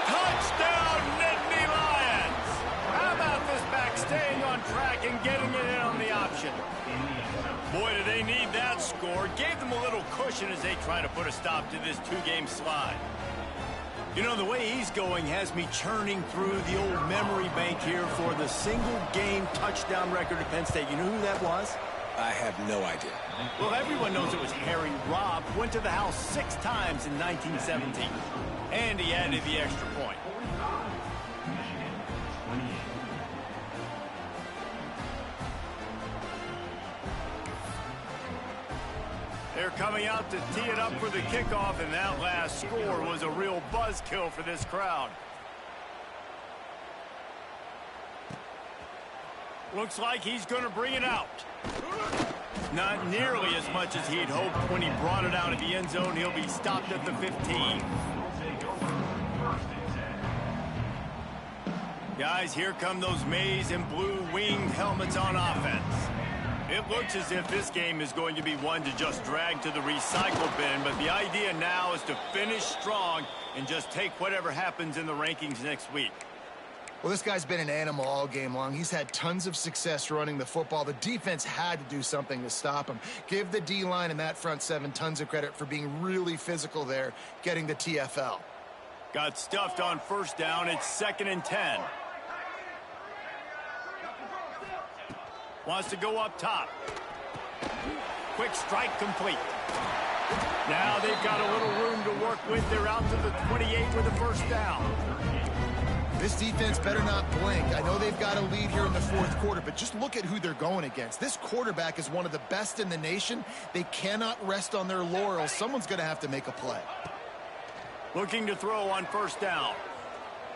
Touchdown, Nittany Lions! How about this back staying on track and getting it in on the option? Boy, do they need that score. Gave them a little cushion as they try to put a stop to this 2-game slide. You know, the way he's going has me churning through the old memory bank here for the single-game touchdown record at Penn State. You know who that was? I have no idea. Well, everyone knows it was Harry Robb. Went to the house 6 times in 1917. And he added the extra point. They're coming out to tee it up for the kickoff, and that last score was a real buzzkill for this crowd. Looks like he's going to bring it out. Not nearly as much as he'd hoped when he brought it out of the end zone. He'll be stopped at the 15. Guys, here come those maize and blue winged helmets on offense. It looks as if this game is going to be one to just drag to the recycle bin, but the idea now is to finish strong and just take whatever happens in the rankings next week. Well, this guy's been an animal all game long. He's had tons of success running the football. The defense had to do something to stop him. Give the D-line and that front 7 tons of credit for being really physical there, getting the TFL. Got stuffed on 1st down. It's 2nd and 10. Wants to go up top. Quick strike complete. Now they've got a little room to work with. They're out to the 28 with a 1st down. This defense better not blink. I know they've got a lead here in the 4th quarter, but just look at who they're going against. This quarterback is one of the best in the nation. They cannot rest on their laurels. Someone's going to have to make a play. Looking to throw on 1st down.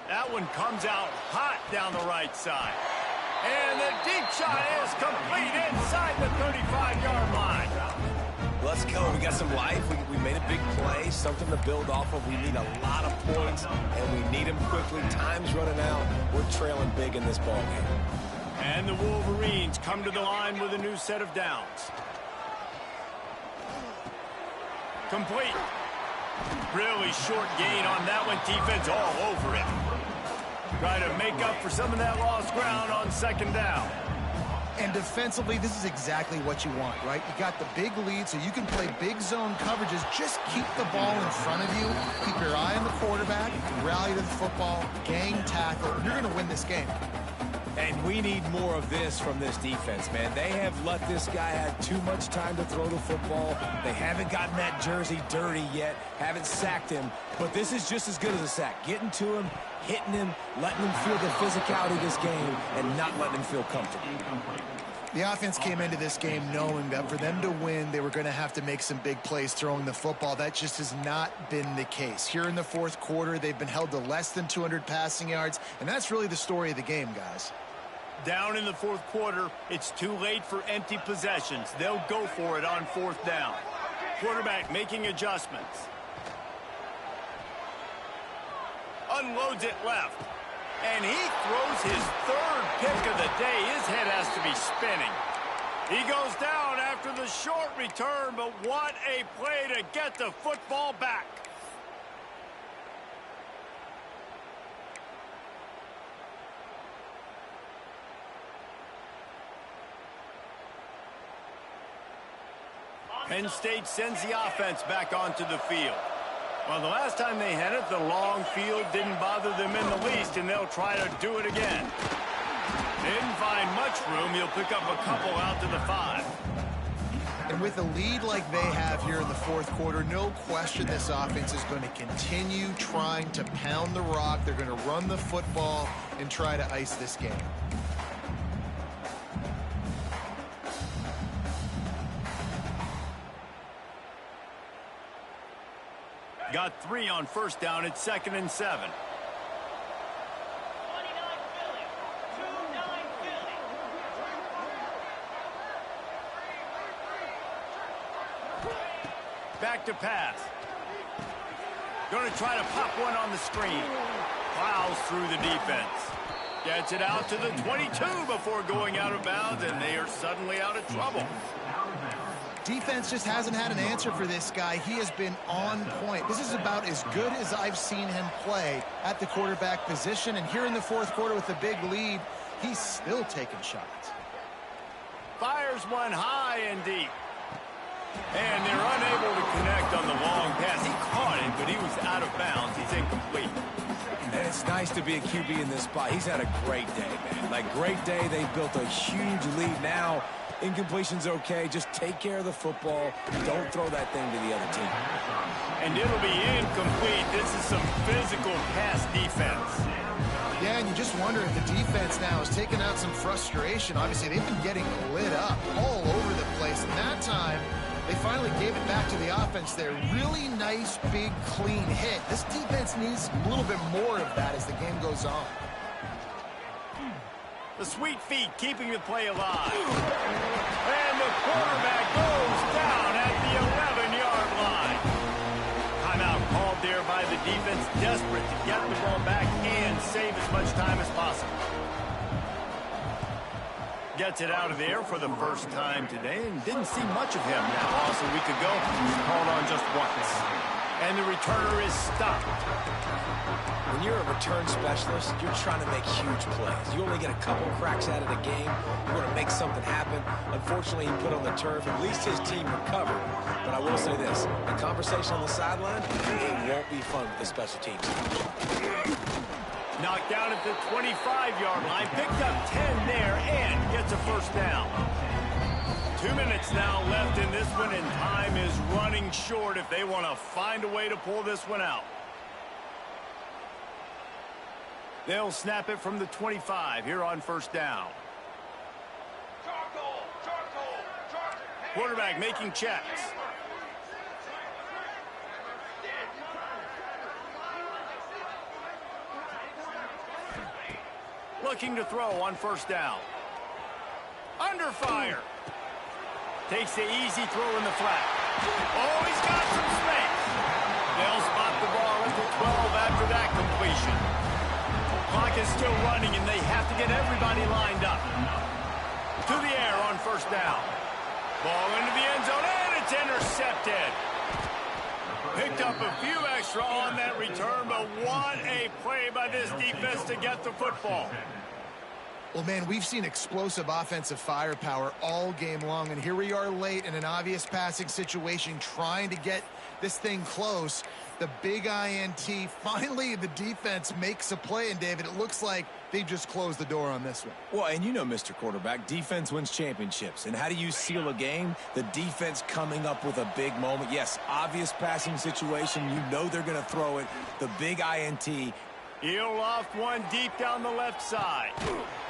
That one comes out hot down the right side. And the deep shot is complete inside the 35-yard line. Let's go. We got some life. We made a big play, something to build off of. We need a lot of points, and we need them quickly. Time's running out. We're trailing big in this ballgame. And the Wolverines come to the line with a new set of downs. Complete. Really short gain on that one. Defense all over it. Try to make up for some of that lost ground on 2nd down. And defensively, this is exactly what you want, right? You got the big lead, so you can play big zone coverages. Just keep the ball in front of you. Keep your eye on the quarterback. Rally to the football. Gang tackle. You're going to win this game. And we need more of this from this defense, man. They have let this guy have too much time to throw the football. They haven't gotten that jersey dirty yet, haven't sacked him. But this is just as good as a sack. Getting to him, hitting him, letting him feel the physicality of this game, and not letting him feel comfortable. The offense came into this game knowing that for them to win, they were going to have to make some big plays throwing the football. That just has not been the case. Here in the 4th quarter, they've been held to less than 200 passing yards, and that's really the story of the game, guys. Down in the 4th quarter, it's too late for empty possessions. They'll go for it on 4th down. Quarterback making adjustments. Unloads it left. And he throws his 3rd pick of the day. His head has to be spinning. He goes down after the short return, but what a play to get the football back. Penn State sends the offense back onto the field. Well, the last time they had it, the long field didn't bother them in the least, and they'll try to do it again. They didn't find much room. He'll pick up a couple out to the 5. And with a lead like they have here in the fourth quarter, no question this offense is going to continue trying to pound the rock. They're going to run the football and try to ice this game. Got 3 on first down. It's 2nd and 7. Back to pass. Going to try to pop one on the screen. Plows through the defense. Gets it out to the 22 before going out of bounds, and they are suddenly out of trouble. Defense just hasn't had an answer for this guy. He has been on point. This is about as good as I've seen him play at the quarterback position. And here in the fourth quarter with a big lead, he's still taking shots. Fires one high and deep. And they're unable to connect on the long pass. He caught it, but he was out of bounds. He's incomplete. And it's nice to be a QB in this spot. He's had a great day, man. Like, great day. They've built a huge lead now. Incompletion's okay. Just take care of the football. Don't throw that thing to the other team. And it'll be incomplete. This is some physical pass defense. Yeah, and you just wonder if the defense now is taking out some frustration. Obviously, they've been getting lit up all over the place. And that time, they finally gave it back to the offense there. Really nice, big, clean hit. This defense needs a little bit more of that as the game goes on. The sweet feet keeping the play alive. And the quarterback goes down at the 11-yard line. Timeout called there by the defense, desperate to get the ball back and save as much time as possible. Gets it out of there for the first time today and didn't see much of him. Now, also a week ago, he was called on just once. And the returner is stopped. When you're a return specialist, you're trying to make huge plays. You only get a couple cracks at it a game. You want to make something happen. Unfortunately, he put on the turf. At least his team recovered. But I will say this, the conversation on the sideline, it won't be fun with the special teams. Knocked down at the 25-yard line, picked up 10 there, and gets a first down. 2 minutes now left in this one, and time is running short if they want to find a way to pull this one out. They'll snap it from the 25 here on first down. Quarterback making checks. Looking to throw on first down. Under fire. Takes the easy throw in the flat. Oh, he's got some space. They'll spot the ball at the 12 after that completion. Clock is still running, and they have to get everybody lined up. To the air on first down. Ball into the end zone, and it's intercepted. Picked up a few extra on that return, but what a play by this defense to get the football. Well, man, we've seen explosive offensive firepower all game long, and here we are late in an obvious passing situation trying to get this thing close. The big INT, finally the defense makes a play, and David, it looks like they just closed the door on this one. Well, and you know, Mr. Quarterback, defense wins championships. And how do you seal a game? The defense coming up with a big moment. Yes, obvious passing situation. You know they're going to throw it. The big INT. He'll loft one deep down the left side.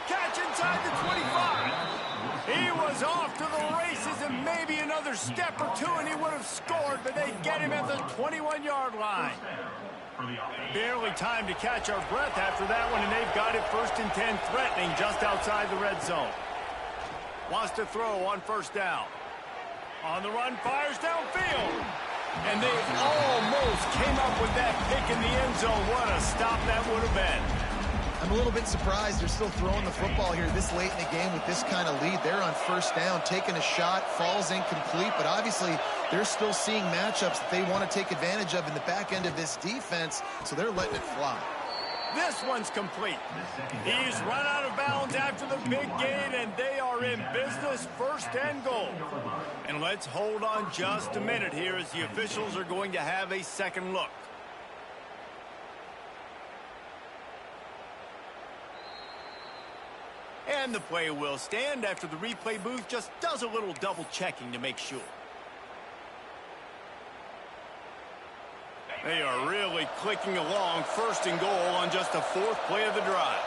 Catch inside the 25. He was off to the races, and maybe another step or two, and he would have scored, but they get him at the 21-yard line. Barely time to catch our breath after that one, and they've got it 1st and 10, threatening just outside the red zone. Wants to throw on first down. On the run, fires downfield. And they almost came up with that pick in the end zone. What a stop that would have been. I'm a little bit surprised they're still throwing the football here this late in the game with this kind of lead. They're on first down, taking a shot, falls incomplete, but obviously they're still seeing matchups that they want to take advantage of in the back end of this defense, so they're letting it fly. This one's complete. He's run out of bounds after the big gain, and they are in business, 1st and goal. And let's hold on just a minute here as the officials are going to have a second look. And the play will stand after the replay booth just does a little double checking to make sure. They are really clicking along, 1st and goal on just the 4th play of the drive.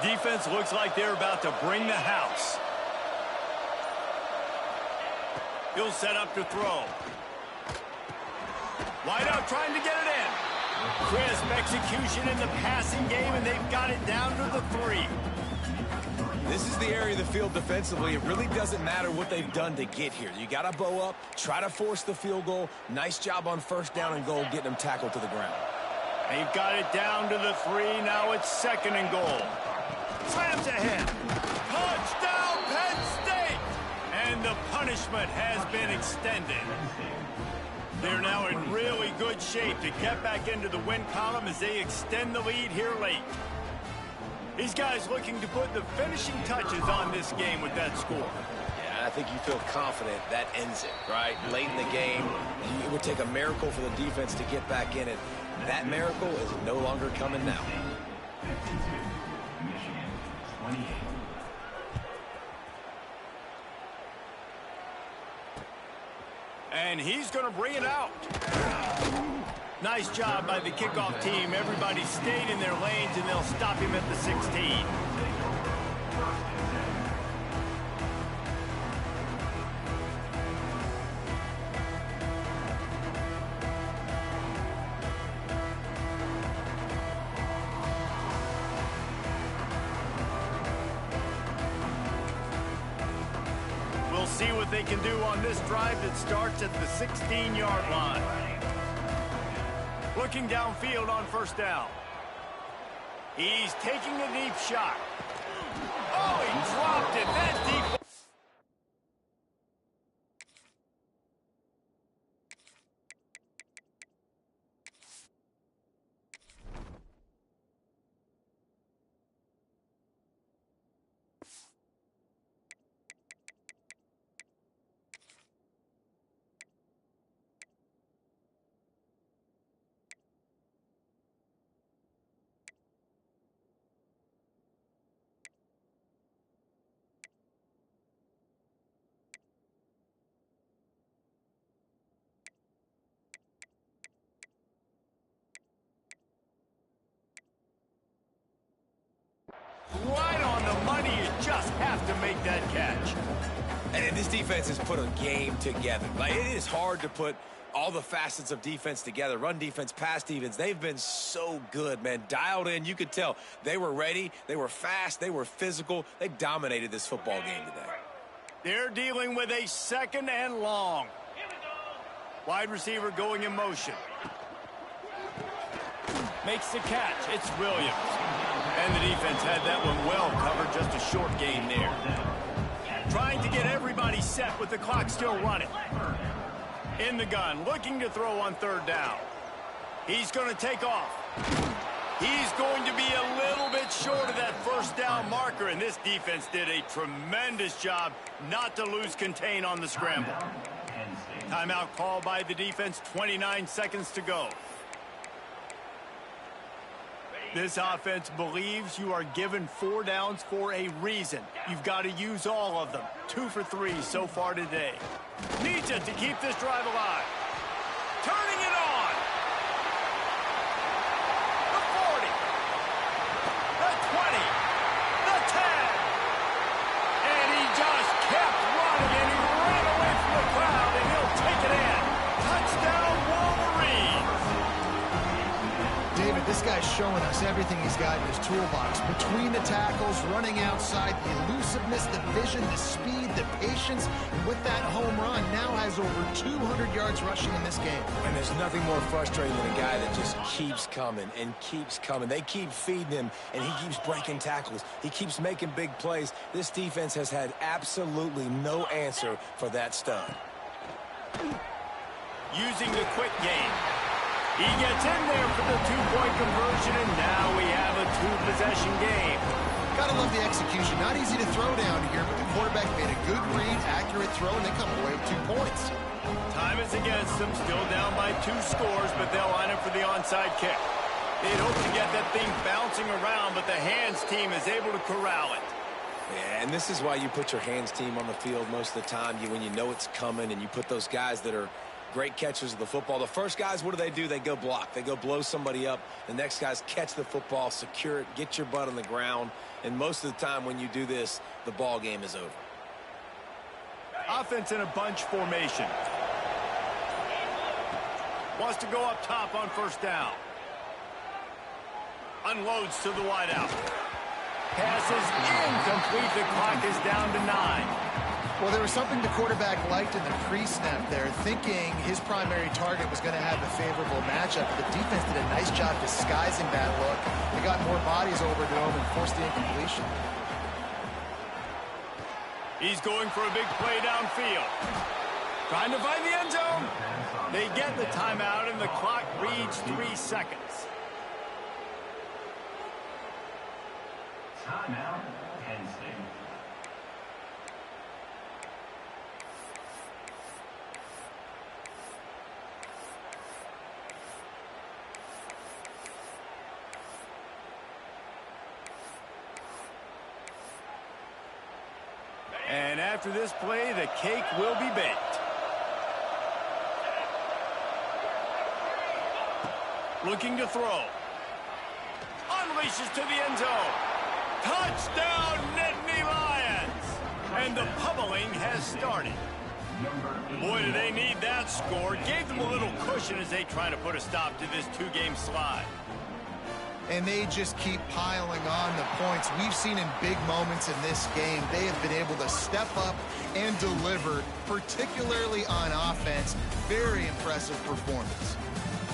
Defense looks like they're about to bring the house. He'll set up to throw. Wide out trying to get it in. Crisp execution in the passing game, and they've got it down to the 3. This is the area of the field defensively. It really doesn't matter what they've done to get here. You got to bow up, try to force the field goal. Nice job on 1st down and goal, getting them tackled to the ground. They've got it down to the 3. Now it's 2nd and goal. Slams ahead. Touchdown, Penn State! And the punishment has been extended. They're now in really good shape to get back into the win column as they extend the lead here late. These guys looking to put the finishing touches on this game with that score. Yeah, I think you feel confident that ends it, right? Late in the game, it would take a miracle for the defense to get back in it. That miracle is no longer coming now. Michigan, 28. And he's going to bring it out. Nice job by the kickoff team. Everybody stayed in their lanes, and they'll stop him at the 16. We'll see what they can do on this drive that starts at the 16-yard line. Looking downfield on 1st down. He's taking a deep shot. Oh, he dropped it. That deep. Right on the money. You just have to make that catch. And this defense has put a game together. Like, it is hard to put all the facets of defense together. Run defense, pass defense. They've been so good, man. Dialed in. You could tell they were ready. They were fast. They were physical. They dominated this football game today. They're dealing with a 2nd and long. Wide receiver going in motion. Makes the catch. It's Williams. And the defense had that one well covered. Just a short gain there. Trying to get everybody set with the clock still running. In the gun, looking to throw on 3rd down. He's going to take off. He's going to be a little bit short of that 1st down marker, and this defense did a tremendous job not to lose contain on the scramble. Timeout called by the defense, 29 seconds to go. This offense believes you are given 4 downs for a reason. You've got to use all of them. 2 for 3 so far today. Needs it to keep this drive alive. Turning it on. The 40. The 20. The 10. And he just kept running, and he ran away from the crowd, and he'll take it in. Touchdown, Wolverines. David, this guy's showing us everything he's got in his toolbox. Between the tackles, running outside, the elusiveness, the vision, the speed, the patience. And with that home run, now has over 200 yards rushing in this game. And there's nothing more frustrating than a guy that just keeps coming and keeps coming. They keep feeding him, and he keeps breaking tackles. He keeps making big plays. This defense has had absolutely no answer for that stud. Using the quick game. He gets in there for the 2-point conversion, and now we have a 2-possession game. Gotta love the execution. Not easy to throw down here, but the quarterback made a good read, accurate throw, and they come away with 2 points. Time is against them, still down by 2 scores, but they'll line up for the onside kick. They'd hope to get that thing bouncing around, but the hands team is able to corral it. Yeah, and this is why you put your hands team on the field most of the time. When you know it's coming, and you put those guys that are great catchers of the football. The first guys, what do? They go block. They go blow somebody up. The next guys catch the football, secure it, get your butt on the ground. And most of the time when you do this, the ball game is over. Offense in a bunch formation. Wants to go up top on first down. Unloads to the wideout. Passes incomplete. The clock is down to 9. Well, there was something the quarterback liked in the pre-snap there, thinking his primary target was going to have a favorable matchup. The defense did a nice job disguising that look. They got more bodies over to him and forced the incompletion. He's going for a big play downfield. Trying to find the end zone. They get the timeout, and the clock reads 3 seconds. Timeout, Penn State. And after this play, the cake will be baked. Looking to throw. Unleashes to the end zone. Touchdown, Nittany Lions! And the pummeling has started. Boy, do they need that score. Gave them a little cushion as they try to put a stop to this 2-game slide. And they just keep piling on the points. We've seen in big moments in this game, they have been able to step up and deliver, particularly on offense. Very impressive performance.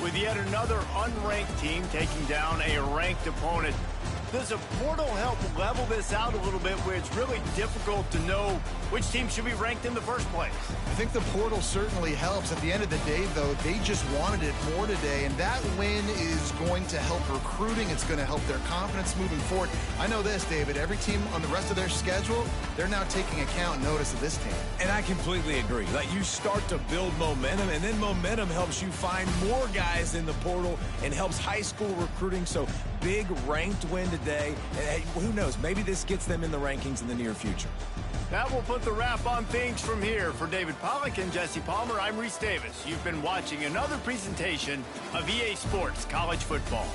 With yet another unranked team taking down a ranked opponent, does a portal help level this out a little bit where it's really difficult to know which team should be ranked in the first place? I think the portal certainly helps. At the end of the day, though, they just wanted it more today, and that win is going to help recruiting. It's going to help their confidence moving forward. I know this, David, every team on the rest of their schedule, they're now taking account and notice of this team. And I completely agree. Like, you start to build momentum, and then momentum helps you find more guys in the portal and helps high school recruiting. So big ranked win today. And who knows, maybe this gets them in the rankings in the near future. That will put the wrap on things from here. For David Pollack and Jesse Palmer, I'm Reese Davis. You've been watching another presentation of EA Sports College Football.